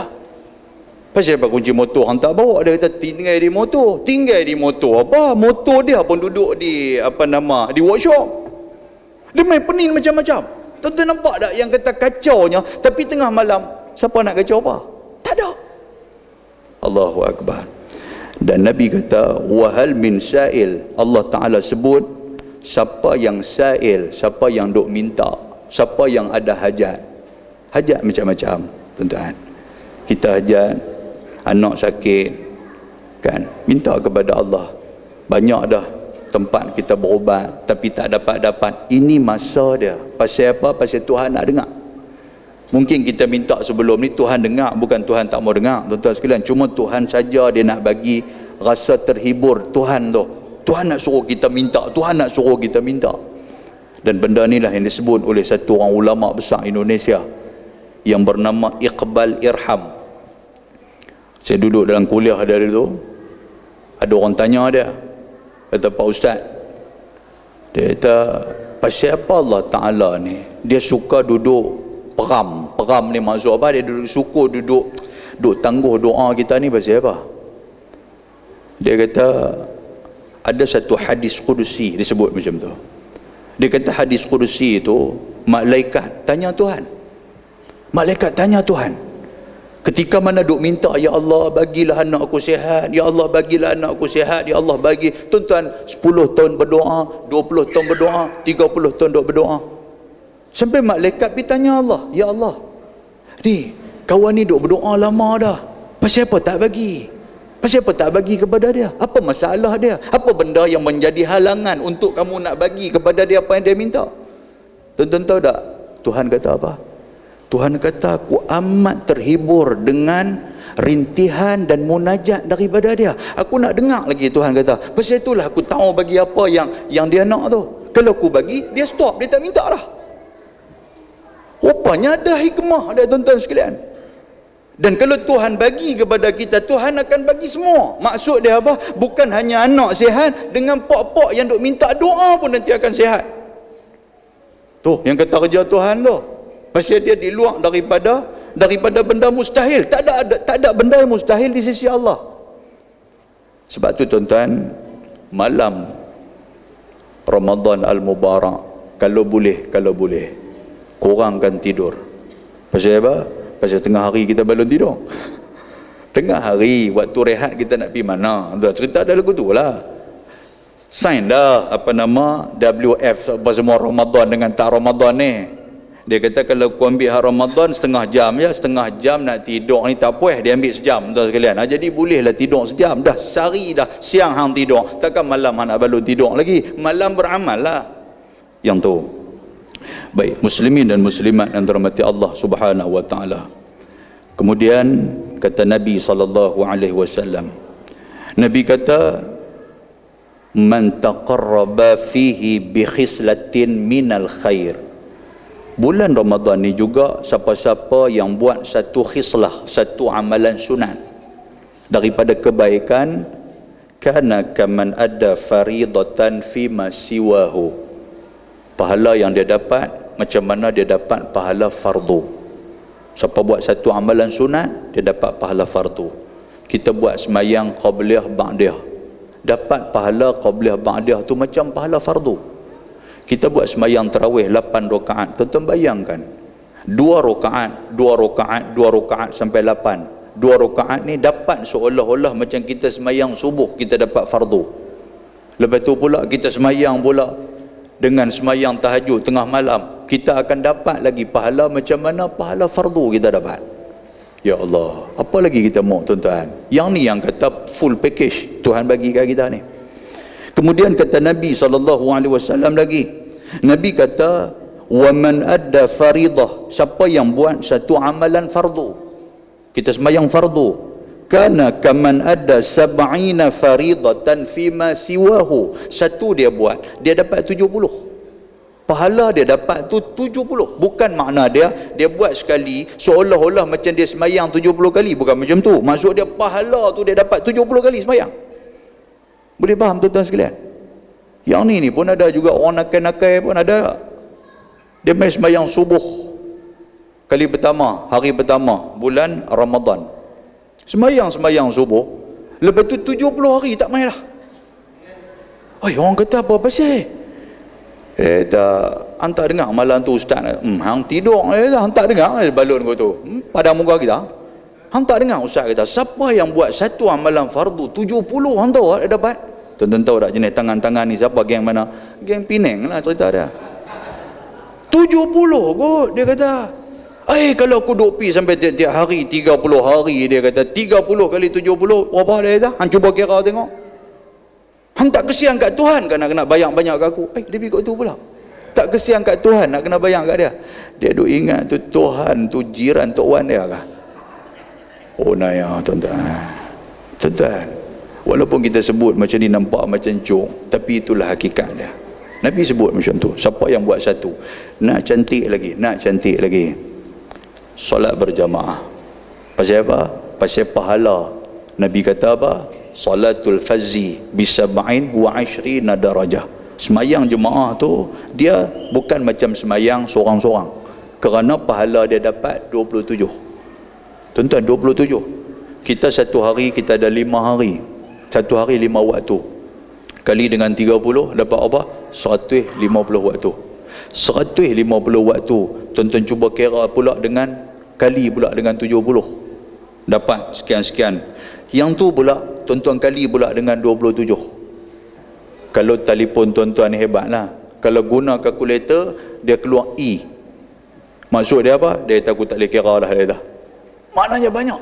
pasal apa kunci motor hang tak bawa? Dia kata tinggal di motor apa, motor dia pun duduk di di workshop. Dia main pening macam-macam. Tuan-tuan nampak tak yang kata kacaunya? Tapi tengah malam, siapa nak kacau apa? Tak ada. Allahu Akbar. Dan Nabi kata, wahal min sa'il. Allah Ta'ala sebut, siapa yang sa'il, siapa yang duk minta, siapa yang ada hajat. Hajat macam-macam, tuan-tuan. Kita hajat, anak sakit, kan, minta kepada Allah. Banyak dah tempat kita berubat tapi tak dapat. Ini masa dia. Pasal apa? Pasal Tuhan nak dengar. Mungkin kita minta sebelum ni Tuhan dengar, bukan Tuhan tak mau dengar, tuan-tuan sekalian. Cuma Tuhan saja dia nak bagi rasa terhibur Tuhan tu. Tuhan nak suruh kita minta, Tuhan nak suruh kita minta. Dan benda inilah yang disebut oleh satu orang ulama besar Indonesia yang bernama Iqbal Irham. Saya duduk dalam kuliah dari tu, ada orang tanya dia, kata, Pak Ustaz, dia kata, pasal apa Allah Ta'ala ni dia suka duduk peram ni maksud apa? Dia suka duduk tangguh doa kita ni pasal apa? Dia kata ada satu hadis Qudusi disebut macam tu. Dia kata hadis Qudusi itu, malaikat tanya Tuhan, ketika mana duk minta, ya Allah bagilah anak aku sihat, ya Allah bagilah anak aku sihat, ya Allah bagi. Tuan-tuan, 10 tahun berdoa, 20 tahun berdoa, 30 tahun duk berdoa, sampai malaikat pergi tanya Allah, ya Allah, ni kawan ni duk berdoa lama dah, pasal apa tak bagi? Pasal apa tak bagi kepada dia? Apa masalah dia? Apa benda yang menjadi halangan untuk kamu nak bagi kepada dia apa yang dia minta? Tuan-tuan tahu tak Tuhan kata apa? Tuhan kata, aku amat terhibur dengan rintihan dan munajat daripada dia. Aku nak dengar lagi, Tuhan kata. Pasal itulah aku tahu bagi apa yang dia nak tu. Kalau aku bagi, dia stop, dia tak minta dah. Rupanya ada hikmah dia, tuan-tuan sekalian. Dan kalau Tuhan bagi kepada kita, Tuhan akan bagi semua. Maksud dia apa? Bukan hanya anak sihat, dengan pok-pok yang duk minta doa pun nanti akan sihat. Tu yang kata kerja Tuhan tu. Pasal dia di luar daripada benda mustahil. Tak ada benda yang mustahil di sisi Allah. Sebab tu tuan-tuan, malam Ramadan Al-Mubarak, kalau boleh kurangkan tidur. Pasal apa? Pasal tengah hari kita balon tidur. Tengah hari waktu rehat kita nak pergi mana? Cerita ada lagu tu lah. Sign dah WF apa semua Ramadan dengan tak Ramadan ni. Dia kata kalau aku ambil hari Ramadan setengah jam nak tidur ni tak puas, dia ambil sejam, tuan sekalian. Jadi bolehlah tidur sejam. Dah sehari dah siang hang tidur, takkan malam hang nak balon tidur lagi. Malam beramal lah. Yang tu. Baik, muslimin dan muslimat yang dirahmati Allah Subhanahu wa taala. Kemudian kata Nabi sallallahu alaihi wasallam. Nabi kata, "Man taqarraba fihi bi khislatin minal khair." Bulan Ramadan ni juga siapa-siapa yang buat satu khislah, satu amalan sunat daripada kebaikan, kana kaman ada faridatan fi ma siwahu. Pahala yang dia dapat macam mana dia dapat pahala fardu. Siapa buat satu amalan sunat, dia dapat pahala fardu. Kita buat semayang qabliyah ba'diyah, dapat pahala qabliyah ba'diyah tu macam pahala fardu. Kita buat semayang tarawih 8 rakaat. Tuan-tuan bayangkan, 2 rakaat sampai 8. 2 rakaat ni dapat seolah-olah macam kita semayang subuh, kita dapat fardu. Lepas tu pula kita semayang pula dengan semayang tahajud tengah malam, kita akan dapat lagi pahala macam mana pahala fardu kita dapat. Ya Allah, apa lagi kita mau tuan-tuan? Yang ni yang kata full package Tuhan bagi kat kita ni. Kemudian kata Nabi SAW lagi, Nabi kata, wa man adda faridah, siapa yang buat satu amalan fardu, kita sembahyang fardu, kana kaman adda sab'ina faridatan fima siwahu, satu dia buat, dia dapat 70. Pahala dia dapat tu 70. Bukan makna dia buat sekali seolah-olah macam dia semayang 70 kali. Bukan macam tu. Maksud dia pahala tu dia dapat 70 kali semayang. Boleh faham tuan-tuan sekalian? Yang ni pun ada juga orang nakal-nakal pun ada. Dia main semayang subuh kali pertama, hari pertama bulan Ramadan. Semayang subuh, lepas tu 70 hari tak main dah. Orang kata apa pasal? Hang tak dengar malam tu ustaz, hang tidur, hang tak dengar balon kau tu, pada muka kita, hang tak dengar ustaz kata, siapa yang buat satu amalan fardu 70, hang tahu dia dapat? Tuan-tuan tahu tak jenis tangan-tangan ni siapa, geng mana? Geng Penang lah cerita dia. 70 kot, dia kata. Kalau aku duk pi sampai tiap-tiap hari 30 hari, dia kata 30 kali 70 berapa dia kata? Hang cuba kira tengok. Hang tak kesian kat Tuhan kan nak kena bayang banyak kat aku. Lebih kat tu pula. Tak kesian kat Tuhan nak kena bayang kat dia. Dia duk ingat tu Tuhan tu jiran Tok Wan dia kah? Oh naya tuan-tuan. Tuan-tuan, walaupun kita sebut macam ni nampak macam jong, tapi itulah hakikat dia. Nabi sebut macam tu. Siapa yang buat satu, nak cantik lagi. Solat berjamaah. Pasal apa? Pasal pahala. Nabi kata apa? Salatul fazi bisab'in wa 20 darajah. Semayang jemaah tu dia bukan macam semayang seorang-seorang, kerana pahala dia dapat 27. Tuan-tuan, 27. Kita satu hari kita ada 5 hari. Satu hari 5 waktu. Kali dengan 30 dapat apa? 150 waktu. 150 waktu. Tuan-tuan cuba kira pula dengan kali pula dengan 70. Dapat sekian-sekian. Yang tu pula tuan-tuan kali pula dengan 27. Kalau telefon tuan-tuan ni hebat lah. Kalau guna kalkulator, dia keluar E. Maksud dia apa? Dia kata aku tak boleh kira dah, dia kata. Maknanya banyak.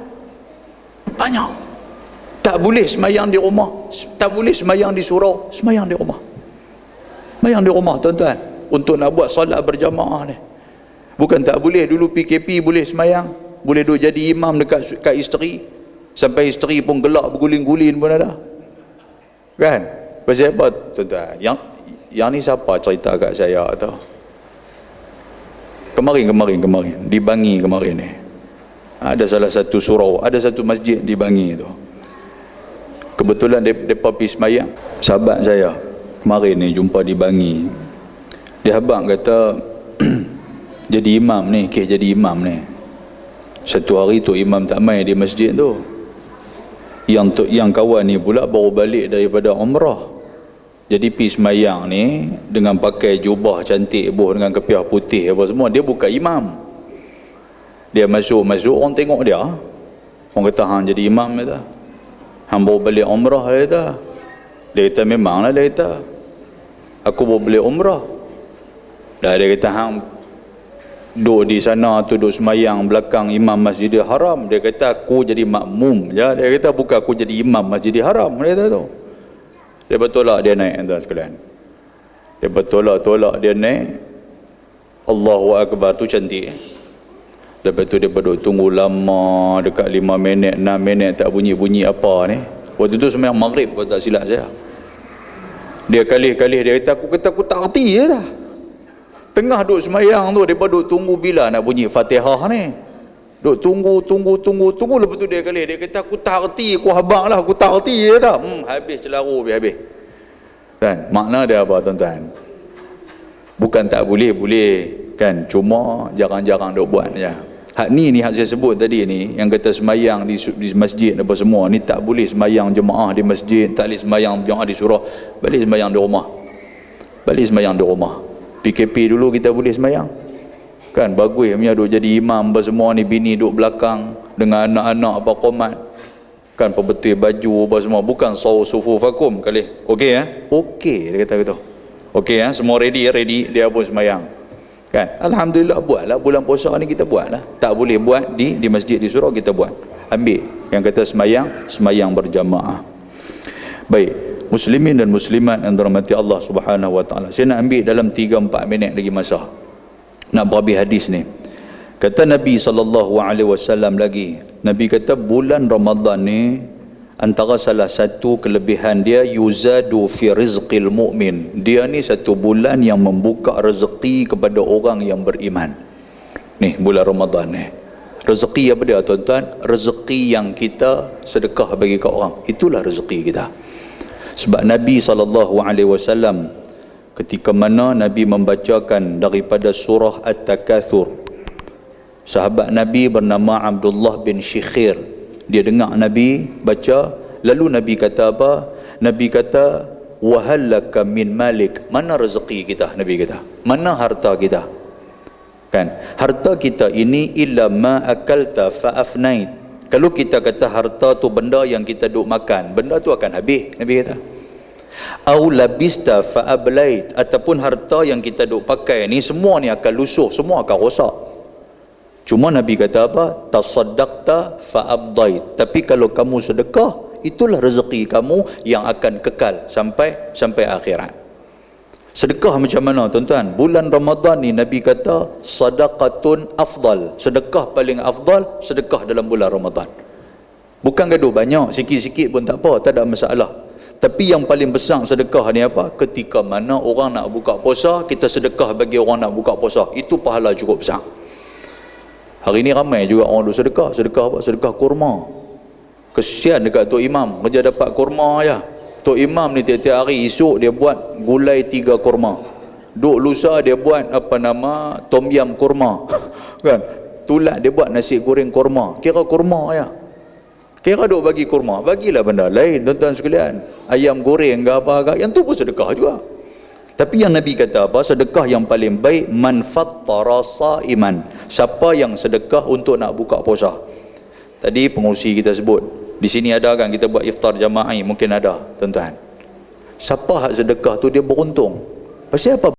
Tak boleh semayang di rumah, tak boleh semayang di surau, semayang di rumah. Semayang di rumah tuan-tuan. Untuk nak buat solat berjamaah ni. Bukan tak boleh, dulu PKP boleh semayang. Boleh duduk jadi imam dekat kat isteri. Sampai isteri pun gelak berguling-guling pun ada. Kan? Pasal apa tuan-tuan? Yang ni siapa cerita kat saya tu? Kemarin di Bangi kemarin ni. Ada salah satu surau, ada satu masjid di Bangi tu. Kebetulan depa pergi semayang. Sahabat saya kemarin ni jumpa di Bangi. Dia habang kata jadi imam ni, jadi imam ni. Satu hari tu imam tak main di masjid tu. Yang kawan ni pula baru balik daripada umrah. Jadi pergi semayang ni dengan pakai jubah cantik boh dengan kepiah putih apa semua, dia bukan imam. Dia masuk orang tengok dia. Orang kata hang jadi imam kata. Hang baru balik umrah dia kata. Dia kata memanglah, dia kata aku baru balik umrah. Dah dia kata hang duduk di sana tu, duduk semayang belakang imam Masjidil Haram. Dia kata aku jadi makmum je. Dia kata bukan aku jadi imam Masjidil Haram. Dia kata tu. Dia bertolak dia naik tuan sekalian. Dia bertolak dia naik. Allahu Akbar tu cantik. Lepas tu dia duduk tunggu lama dekat 5 minit 6 minit tak bunyi-bunyi apa ni. Waktu tu semayang maghrib kalau tak silap saya. Dia kalih-kalih dia kata aku tak erti je dah. Tengah duduk semayang tu, dia duduk tunggu bila nak bunyi Fatihah ni. Duduk tunggu. Lepas tu dia kali, dia kata aku tak erti, aku habang lah, aku tak erti je dah. Habis celaru, habis. Kan? Makna dia apa tuan-tuan? Bukan tak boleh, kan? Cuma jarang-jarang duk buat je. Hak ni hak saya sebut tadi ni, yang kata semayang di masjid apa semua, ni tak boleh semayang jemaah di masjid, tak boleh semayang jemaah di surau, balik semayang di rumah. PKP dulu kita boleh semayang kan, bagus punya duk jadi imam apa semua ni, bini duk belakang dengan anak-anak apa qomat kan, perbetul baju apa semua, bukan sufu vakum kali. Okey okey dia kata gitu. Okey semua ready, dia pun semayang. Kan? Alhamdulillah, buatlah bulan puasa ni, kita buatlah. Tak boleh buat di masjid di surau, kita buat. Ambil yang kata semayang berjamaah. Baik, muslimin dan muslimat yang dirahmati Allah Subhanahu wa taala. Saya nak ambil dalam 3-4 minit lagi masa. Nak berhabis hadis ni. Kata Nabi SAW lagi, Nabi kata bulan Ramadan ni antara salah satu kelebihan dia, yuzadu fi rizqil mu'min. Dia ni satu bulan yang membuka rezeki kepada orang yang beriman. Ni bulan Ramadan ni. Rezeki apa dia tuan-tuan? Rezeki yang kita sedekah bagi ke orang. Itulah rezeki kita. Sebab Nabi SAW ketika mana Nabi membacakan daripada surah At-Takatsur, sahabat Nabi bernama Abdullah bin Shikhir, dia dengar Nabi baca, lalu Nabi kata apa? Nabi kata, wahallaka min malik, mana rezeki kita? Nabi kata, mana harta kita? Kan, harta kita ini illa ma akalta fa afnait. Kalau kita kata harta tu benda yang kita duk makan, benda tu akan habis, Nabi kata. Au labista fa ablait, ataupun harta yang kita duk pakai ni semua ni akan lusuh, semua akan rosak. Cuma Nabi kata apa? Tasaddaqta fa abdait. Tapi kalau kamu sedekah, itulah rezeki kamu yang akan kekal sampai akhirat. Sedekah macam mana tuan-tuan? Bulan Ramadan ni Nabi kata sadaqatun afdal. Sedekah paling afdal, sedekah dalam bulan Ramadan. Bukan gaduh banyak, sikit-sikit pun tak apa, tak ada masalah. Tapi yang paling besar sedekah ni apa? Ketika mana orang nak buka puasa, kita sedekah bagi orang nak buka puasa. Itu pahala cukup besar. Hari ni ramai juga orang duk sedekah. Sedekah apa? Sedekah kurma. Kesian dekat Tok Imam, kerja dapat kurma je. Tok Imam ni tiap-tiap hari, esok dia buat gulai 3 kurma. Duk lusa dia buat apa nama, tom yam kurma. Kan? Tulat dia buat nasi goreng kurma. Kira kurma je. Kira duk bagi kurma, bagilah benda lain tuan-tuan sekalian. Ayam goreng ke apa, yang tu pun sedekah juga. Tapi yang Nabi kata apa? Sedekah yang paling baik, man fattara saiman. Siapa yang sedekah untuk nak buka puasa. Tadi pengurusi kita sebut, di sini ada kan kita buat iftar jamaah, mungkin ada tuan-tuan. Siapa hak sedekah tu dia beruntung. Pasal apa?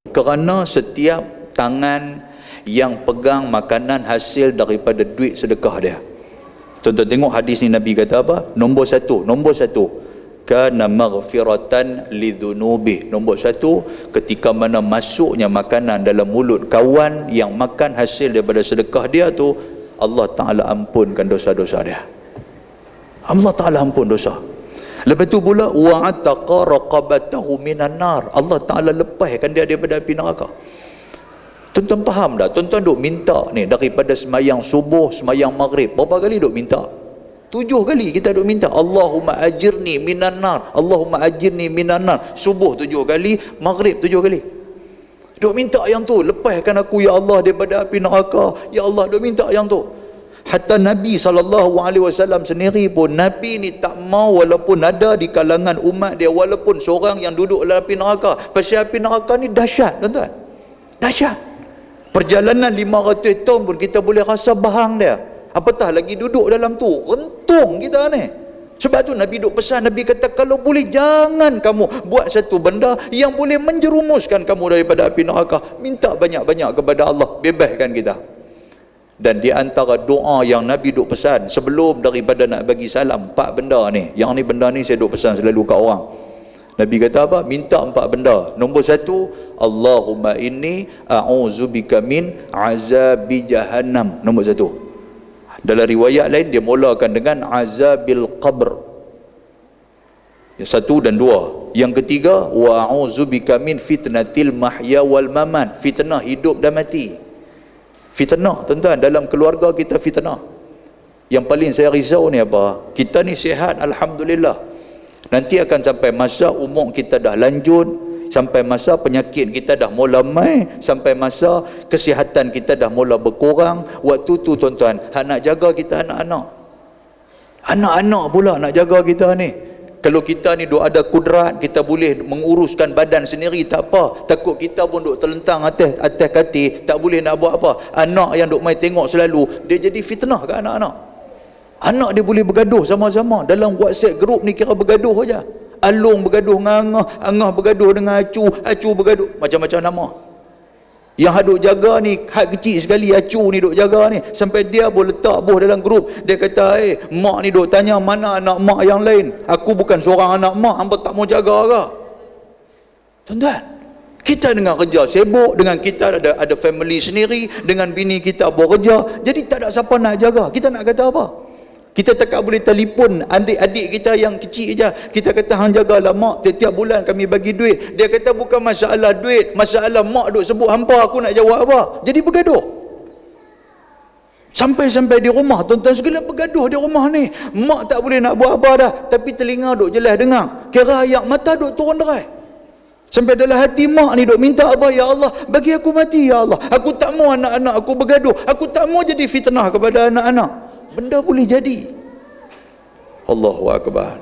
Kerana setiap tangan yang pegang makanan hasil daripada duit sedekah dia. Tuan-tuan tengok hadis ni, Nabi kata apa? Nombor satu, kana maghfiratan lidhunubi. Nombor satu, ketika mana masuknya makanan dalam mulut kawan yang makan hasil daripada sedekah dia tu, Allah Ta'ala ampunkan dosa-dosa dia. Allah Ta'ala ampun dosa. Lepas tu pula, wa'ataqa raqabatahu minan nar. Allah Ta'ala lepaskan dia daripada api neraka. Tuan-tuan faham dah? Tuan-tuan duk minta ni daripada semayang subuh, semayang maghrib, berapa kali duk minta? 7 kali kita duk minta, Allahumma ajirni minan nar, Allahumma ajirni minan nar. Subuh 7 kali, maghrib 7 kali. Duk minta yang tu, lepaskan aku ya Allah daripada api neraka. Ya Allah, duk minta yang tu. Hatta Nabi SAW sendiri pun, Nabi ni tak mau walaupun ada di kalangan umat dia, walaupun seorang yang duduk dalam api neraka. Pasal api neraka ni dahsyat tuan-tuan. Dahsyat. Perjalanan 500 tahun pun kita boleh rasa bahang dia. Apatah lagi duduk dalam tu, rentung kita ni. Sebab tu Nabi duk pesan, Nabi kata kalau boleh jangan kamu buat satu benda yang boleh menjerumuskan kamu daripada api neraka. Minta banyak-banyak kepada Allah, bebaskan kita. Dan di antara doa yang Nabi duk pesan sebelum daripada nak bagi salam, 4 benda ni. Yang ni benda ni saya duk pesan selalu kat orang. Nabi kata apa? Minta 4 benda. Nombor 1, Allahumma inni a'udzubika min azabi jahannam. Nombor 1. Dalam riwayat lain dia mulakan dengan azabil qabr. Yang 1 dan 2. Yang ketiga, wa a'udzubika min fitnatil mahya wal mamat. Fitnah hidup dan mati. Fitnah tuan-tuan, dalam keluarga kita fitnah. Yang paling saya risau ni apa? Kita ni sihat alhamdulillah. Nanti akan sampai masa umur kita dah lanjut, sampai masa penyakit kita dah mula mai, sampai masa kesihatan kita dah mula berkurang. Waktu tu tuan-tuan, hak nak jaga kita anak-anak. Anak-anak pula nak jaga kita ni. Kalau kita ni duk ada kudrat, kita boleh menguruskan badan sendiri, tak apa. Takut kita pun duk terlentang atas katil, tak boleh nak buat apa. Anak yang duk mai tengok selalu, dia jadi fitnah ke anak-anak. Anak dia boleh bergaduh sama-sama. Dalam WhatsApp group ni kira bergaduh aja. Alung bergaduh dengan Angah, Angah bergaduh dengan Acu, Acu bergaduh, macam-macam nama. Yang duk jaga ni, had kecil sekali acu ni duk jaga ni, sampai dia boleh letak buh dalam grup. Dia kata, mak ni duk tanya mana anak mak yang lain. Aku bukan seorang anak mak, hangpa tak mau jaga ke? Tuan-tuan, kita dengan kerja sibuk, dengan kita ada family sendiri, dengan bini kita bekerja, jadi tak ada siapa nak jaga. Kita nak kata apa? Kita tak boleh telefon adik-adik kita yang kecil je. Kita kata, hang jagalah mak, tiap-tiap bulan kami bagi duit. Dia kata, bukan masalah duit, masalah mak duk sebut hampa, aku nak jawab apa? Jadi bergaduh. Sampai-sampai di rumah, tuan-tuan sekalian bergaduh di rumah ni. Mak tak boleh nak buat apa dah, tapi telinga duk jelas dengar. Kira ayak mata duk turun derai. Sampai dalam hati mak ni duk minta apa? Ya Allah, bagi aku mati ya Allah. Aku tak mau anak-anak aku bergaduh. Aku tak mau jadi fitnah kepada anak-anak. Benda boleh jadi. Allahu Akbar.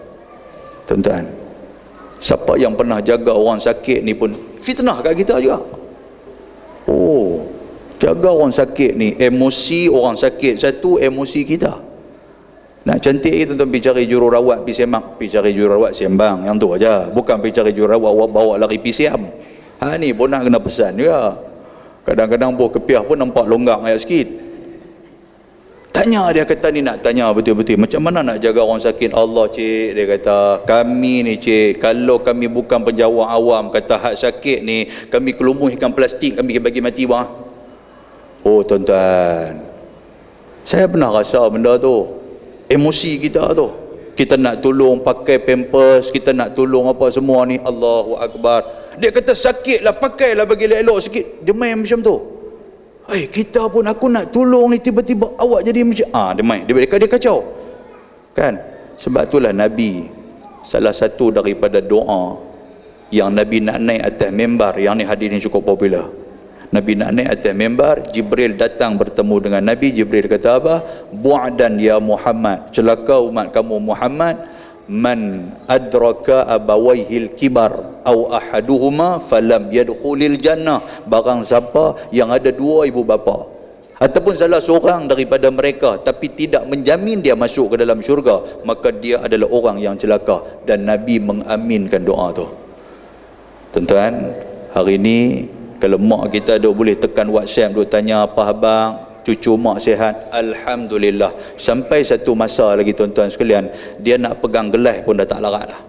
Tuan-tuan, siapa yang pernah jaga orang sakit ni pun fitnah kat kita juga. Oh, jaga orang sakit ni, emosi orang sakit satu, emosi kita. Nak cantik tuan-tuan, pergi cari jururawat, pergi sembang. Pergi cari jururawat sembang, yang tu aja. Bukan pergi cari jururawat bawa lari PCM. Ni pun nak kena pesan juga. Kadang-kadang buah kepiah pun nampak longgang ayat sikit. Tanya, dia kata ni nak tanya betul-betul, macam mana nak jaga orang sakit? Allah cik, dia kata, kami ni cik, kalau kami bukan penjawat awam, kata hak sakit ni, kami kelumuhkan plastik, kami bagi mati bang. Oh tuan-tuan, saya pernah rasa benda tu. Emosi kita tu, kita nak tolong pakai pampers, kita nak tolong apa semua ni. Allahu Akbar. Dia kata sakitlah, pakailah bagi elok-elok sikit. Dia main macam tu. Kita pun, aku nak tolong ni, tiba-tiba awak jadi macam dia main, dia kacau kan. Sebab itulah Nabi, salah satu daripada doa yang Nabi nak naik atas mimbar, yang ni hadis ni cukup popular. Nabi nak naik atas mimbar, Jibril datang bertemu dengan Nabi. Jibril kata apa? Bu'dan ya Muhammad, celaka umat kamu Muhammad, man adraka abawaihil kibar au ahaduhuma falam yadkhulil jannah. Barang siapa yang ada dua ibu bapa ataupun salah seorang daripada mereka tapi tidak menjamin dia masuk ke dalam syurga, maka dia adalah orang yang celaka. Dan Nabi mengaminkan doa tu. Tuan-tuan, hari ni kalau mak kita duk boleh tekan WhatsApp, duk tanya apa abang, cucu mak sihat, alhamdulillah. Sampai satu masa lagi tuan-tuan sekalian, dia nak pegang gelas pun dah tak larat dah.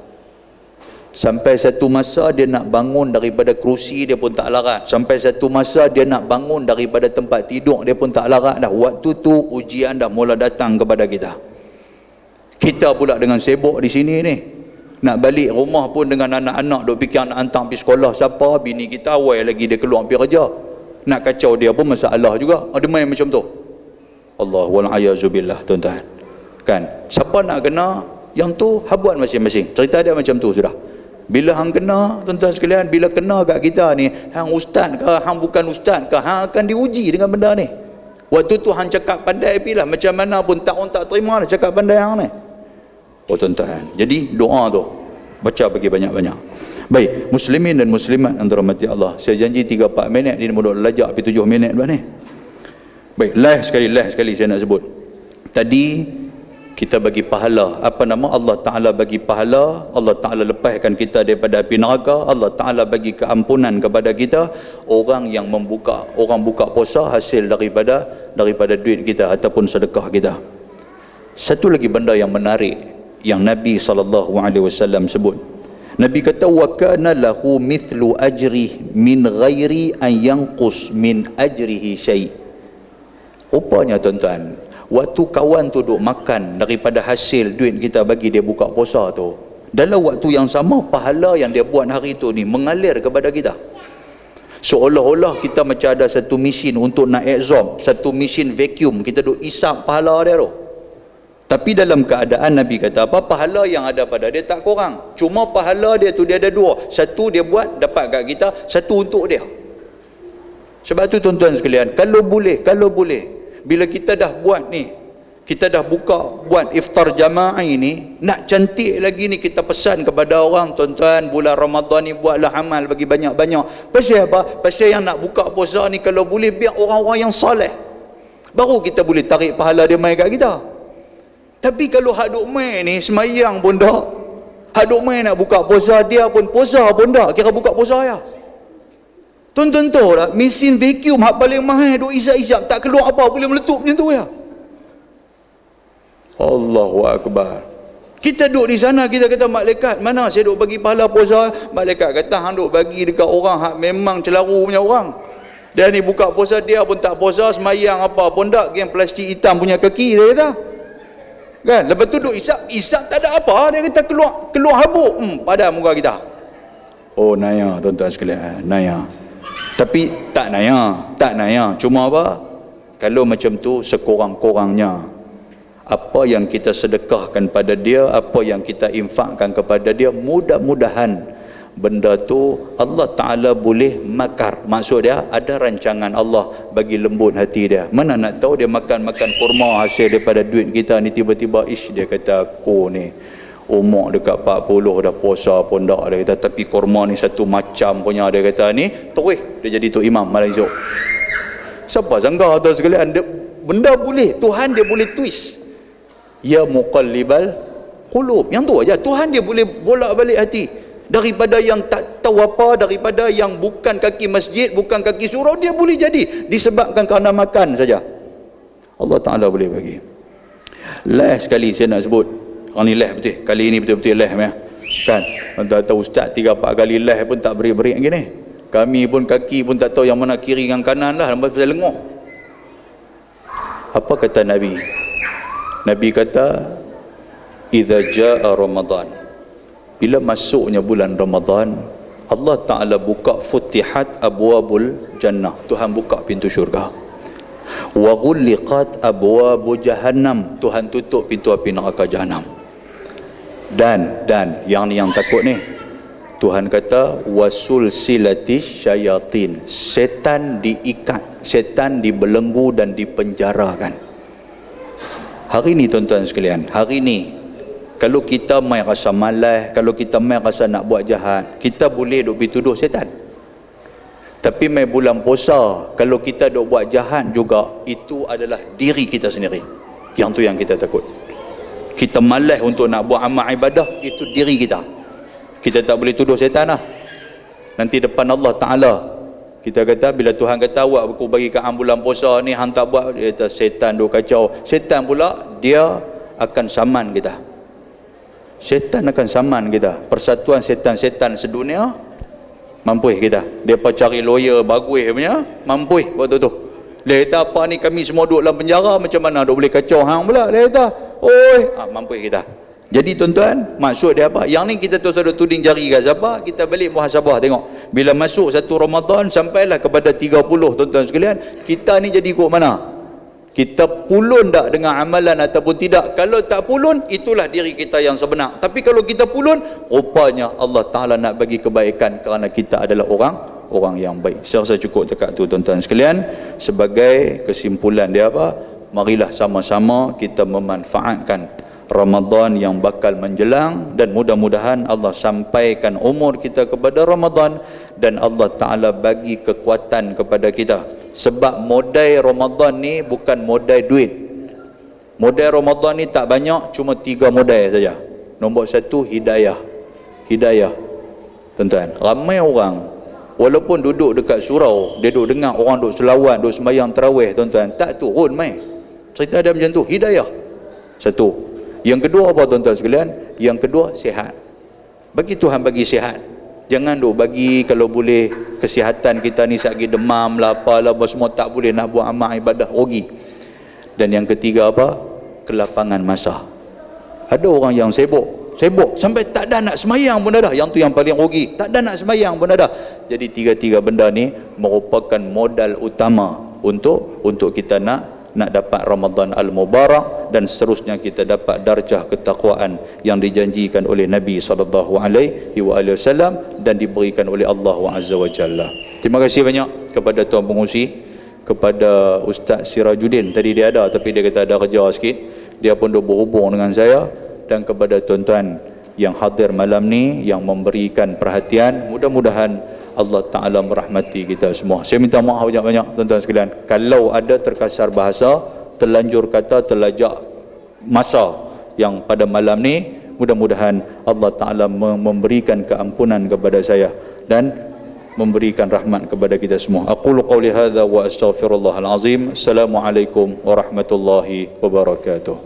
Sampai satu masa dia nak bangun daripada kerusi, dia pun tak larat. Sampai satu masa dia nak bangun daripada tempat tidur, dia pun tak larat dah. Waktu tu ujian dah mula datang kepada kita. Kita pula dengan sibuk di sini ni, nak balik rumah pun dengan anak-anak duk fikir nak hantar pergi sekolah siapa. Bini kita awal lagi dia keluar pergi kerja, nak kacau dia pun masalah juga. Ada main macam tu. Allah wal-ayazubillah tuan-tuan. Kan? Siapa nak kena yang tu, habuat masing-masing. Cerita dia macam tu sudah. Bila hang kena, tuan-tuan sekalian, bila kena kat kita ni, hang ustaz ke, hang bukan ustaz ke, hang akan diuji dengan benda ni. Waktu tu hang cakap pandai pilah, macam mana pun tak orang tak terima lah cakap pandai hang ni. Oh tuan-tuan, jadi doa tu baca bagi banyak-banyak. Baik, muslimin dan muslimat yang dirahmati Allah, saya janji 3-4 minit ni mudah lajak pergi 7 minit lepas ni. Baik, last sekali saya nak sebut. Tadi kita bagi pahala, apa nama, Allah Ta'ala bagi pahala, Allah Ta'ala lepaskan kita daripada api neraka, Allah Ta'ala bagi keampunan kepada kita. Orang yang orang buka puasa hasil daripada duit kita ataupun sedekah kita. Satu lagi benda yang menarik yang Nabi SAW sebut. Nabi kata, wa kana lahu mithlu ajrih min ghairi an yanqus min ajrihi syai'. Rupanya tuan-tuan, waktu kawan tu duk makan daripada hasil duit kita bagi dia buka puasa tu, dalam waktu yang sama pahala yang dia buat hari tu ni mengalir kepada kita. Seolah-olah kita macam ada satu mesin untuk nak exhaust, satu mesin vacuum, kita duk isap pahala dia tu. Tapi dalam keadaan Nabi kata apa, pahala yang ada pada dia tak kurang. Cuma pahala dia tu dia ada dua. Satu dia buat dapat kat kita, satu untuk dia. Sebab tu tuan-tuan sekalian, kalau boleh bila kita dah buat ni, kita dah buat iftar jamaah ini, nak cantik lagi ni, kita pesan kepada orang, tuan-tuan, bulan Ramadan ni buatlah amal bagi banyak-banyak. Pasal apa? Pasal yang nak buka puasa ni kalau boleh biar orang-orang yang soleh, baru kita boleh tarik pahala dia mai kat kita. Tapi kalau hak duk main ni, semayang pun dah, hak duk main nak buka puasa, dia pun puasa pun dah, kira buka puasa ya. Tuan-tuan tahu tak, mesin vacuum hak paling mahal duk isap-isap tak keluar apa boleh meletup macam tu ya. Allahu Akbar. Kita duduk di sana, kita kata malaikat, mana saya duk bagi pahala puasa? Malaikat kata hang duk bagi dekat orang hak memang celaru punya orang. Dia ni buka puasa, dia pun tak puasa, semayang apa pun tak, yang plastik hitam punya kaki dia kata. Kan? Lepas tu duk isap tak ada apa, dia kata keluar habuk pada muka kita. Oh naya tuan-tuan sekalian, naya. Tapi tak naya. Cuma apa? Kalau macam tu sekurang-kurangnya apa yang kita sedekahkan pada dia, apa yang kita infakkan kepada dia, mudah-mudahan benda tu Allah Ta'ala boleh makar. Maksud dia ada rancangan Allah bagi lembut hati dia. Mana nak tahu dia makan kurma hasil daripada duit kita ni, tiba-tiba dia kata aku ni umur dekat 40 dah puasa pun tak, dia kata, tapi kurma ni satu macam punya, dia kata ni terus dia jadi tok imam malam esok. Siapa sangka tuan sekalian benda boleh, Tuhan dia boleh twist. Ya muqallibal qulub, yang tu aja Tuhan dia boleh bolak balik hati. Daripada yang tak tahu apa, daripada yang bukan kaki masjid, bukan kaki surau, dia boleh jadi disebabkan kerana makan saja. Allah Ta'ala boleh bagi. Last sekali saya nak sebut, ni leh betul, kali ini betul-betul leh kan. Tak tahu ustaz 3-4 kali leh pun tak berik-berik gini. Kami pun kaki pun tak tahu yang mana kiri dengan kanan lah, sampai pasal lenguh. Apa kata Nabi? Nabi kata idza jaa Ramadan, bila masuknya bulan Ramadan, Allah Ta'ala buka futihat abwabul jannah, Tuhan buka pintu syurga. Wa ghulliqat abwabu jahannam, Tuhan tutup pintu api neraka jahanam. Dan yang ni yang takut ni, Tuhan kata wasul silatis syayatin, setan diikat, setan dibelenggu dan dipenjarakan. Hari ni tuan-tuan sekalian, hari ni kalau kita mai rasa malas, kalau kita mai rasa nak buat jahat, kita boleh duk pergi tuduh setan. Tapi mai bulan puasa, kalau kita duk buat jahat juga, itu adalah diri kita sendiri. Yang tu yang kita takut. Kita malas untuk nak buat amal ibadah, itu diri kita. Kita tak boleh tuduh setan lah. Nanti depan Allah Ta'ala kita kata, bila Tuhan kata awak aku bagi kat bulan puasa ni hang tak buat, dia kata setan duk kacau. Setan pula dia akan saman kita. Setan akan saman kita. Persatuan setan-setan sedunia mampus kita. Depa cari lawyer bagus punya, mampus waktu tu. Dia kata apa ni kami semua duduk dalam penjara, macam mana duk boleh kacau hang pula. Dia kata oi, mampus kita. Jadi tuan-tuan, maksud dia apa? Yang ni kita terus ada tuding jari kat siapa? Kita balik muhasabah tengok. Bila masuk satu Ramadan sampailah kepada 30 tuan-tuan sekalian, kita ni jadi ikut mana? Kita pulun tak dengan amalan ataupun tidak? Kalau tak pulun, itulah diri kita yang sebenar. Tapi kalau kita pulun, rupanya Allah Ta'ala nak bagi kebaikan kerana kita adalah orang yang baik. Saya rasa cukup dekat tu tuan-tuan sekalian. Sebagai kesimpulan dia apa? Marilah sama-sama kita memanfaatkan Ramadan yang bakal menjelang, dan mudah-mudahan Allah sampaikan umur kita kepada Ramadan dan Allah Ta'ala bagi kekuatan kepada kita. Sebab modal Ramadan ni bukan modal duit. Modal Ramadan ni tak banyak, cuma 3 modal saja. Nombor 1, hidayah. Hidayah. Tuan-tuan, ramai orang walaupun duduk dekat surau, dia duduk dengar orang duduk selawat, duduk sembahyang tarawih, tuan-tuan, tak turun mai. Cerita ada macam tu, hidayah. Satu. Yang kedua apa tuan-tuan sekalian? Yang kedua, sihat. Bagi Tuhan bagi sihat. Jangan duk bagi kalau boleh kesihatan kita ni sagi demam lah apalah semua tak boleh nak buat amal ibadah, rugi. Dan yang ketiga apa? Kelapangan masa. Ada orang yang sibuk sampai tak ada nak semayang pun ada. Yang tu yang paling rugi. Tak ada nak semayang pun ada. Jadi tiga-tiga benda ni merupakan modal utama untuk kita nak dapat Ramadan Al-Mubarak, dan seterusnya kita dapat darjah ketakwaan yang dijanjikan oleh Nabi SAW dan diberikan oleh Allah Azza wa Jalla. Terima kasih banyak kepada tuan pengurusi, kepada Ustaz Sirajuddin. Tadi dia ada tapi dia kata ada kerja sikit, dia pun dah berhubung dengan saya, dan kepada tuan-tuan yang hadir malam ni yang memberikan perhatian. Mudah-mudahan Allah Ta'ala merahmati kita semua. Saya minta maaf banyak-banyak tuan-tuan sekalian kalau ada terkasar bahasa, terlanjur kata, terlajak masa yang pada malam ni. Mudah-mudahan Allah Ta'ala memberikan keampunan kepada saya, dan memberikan rahmat kepada kita semua. Aqulu qawli hadza wa astaghfirullahal azim. Assalamualaikum warahmatullahi wabarakatuh.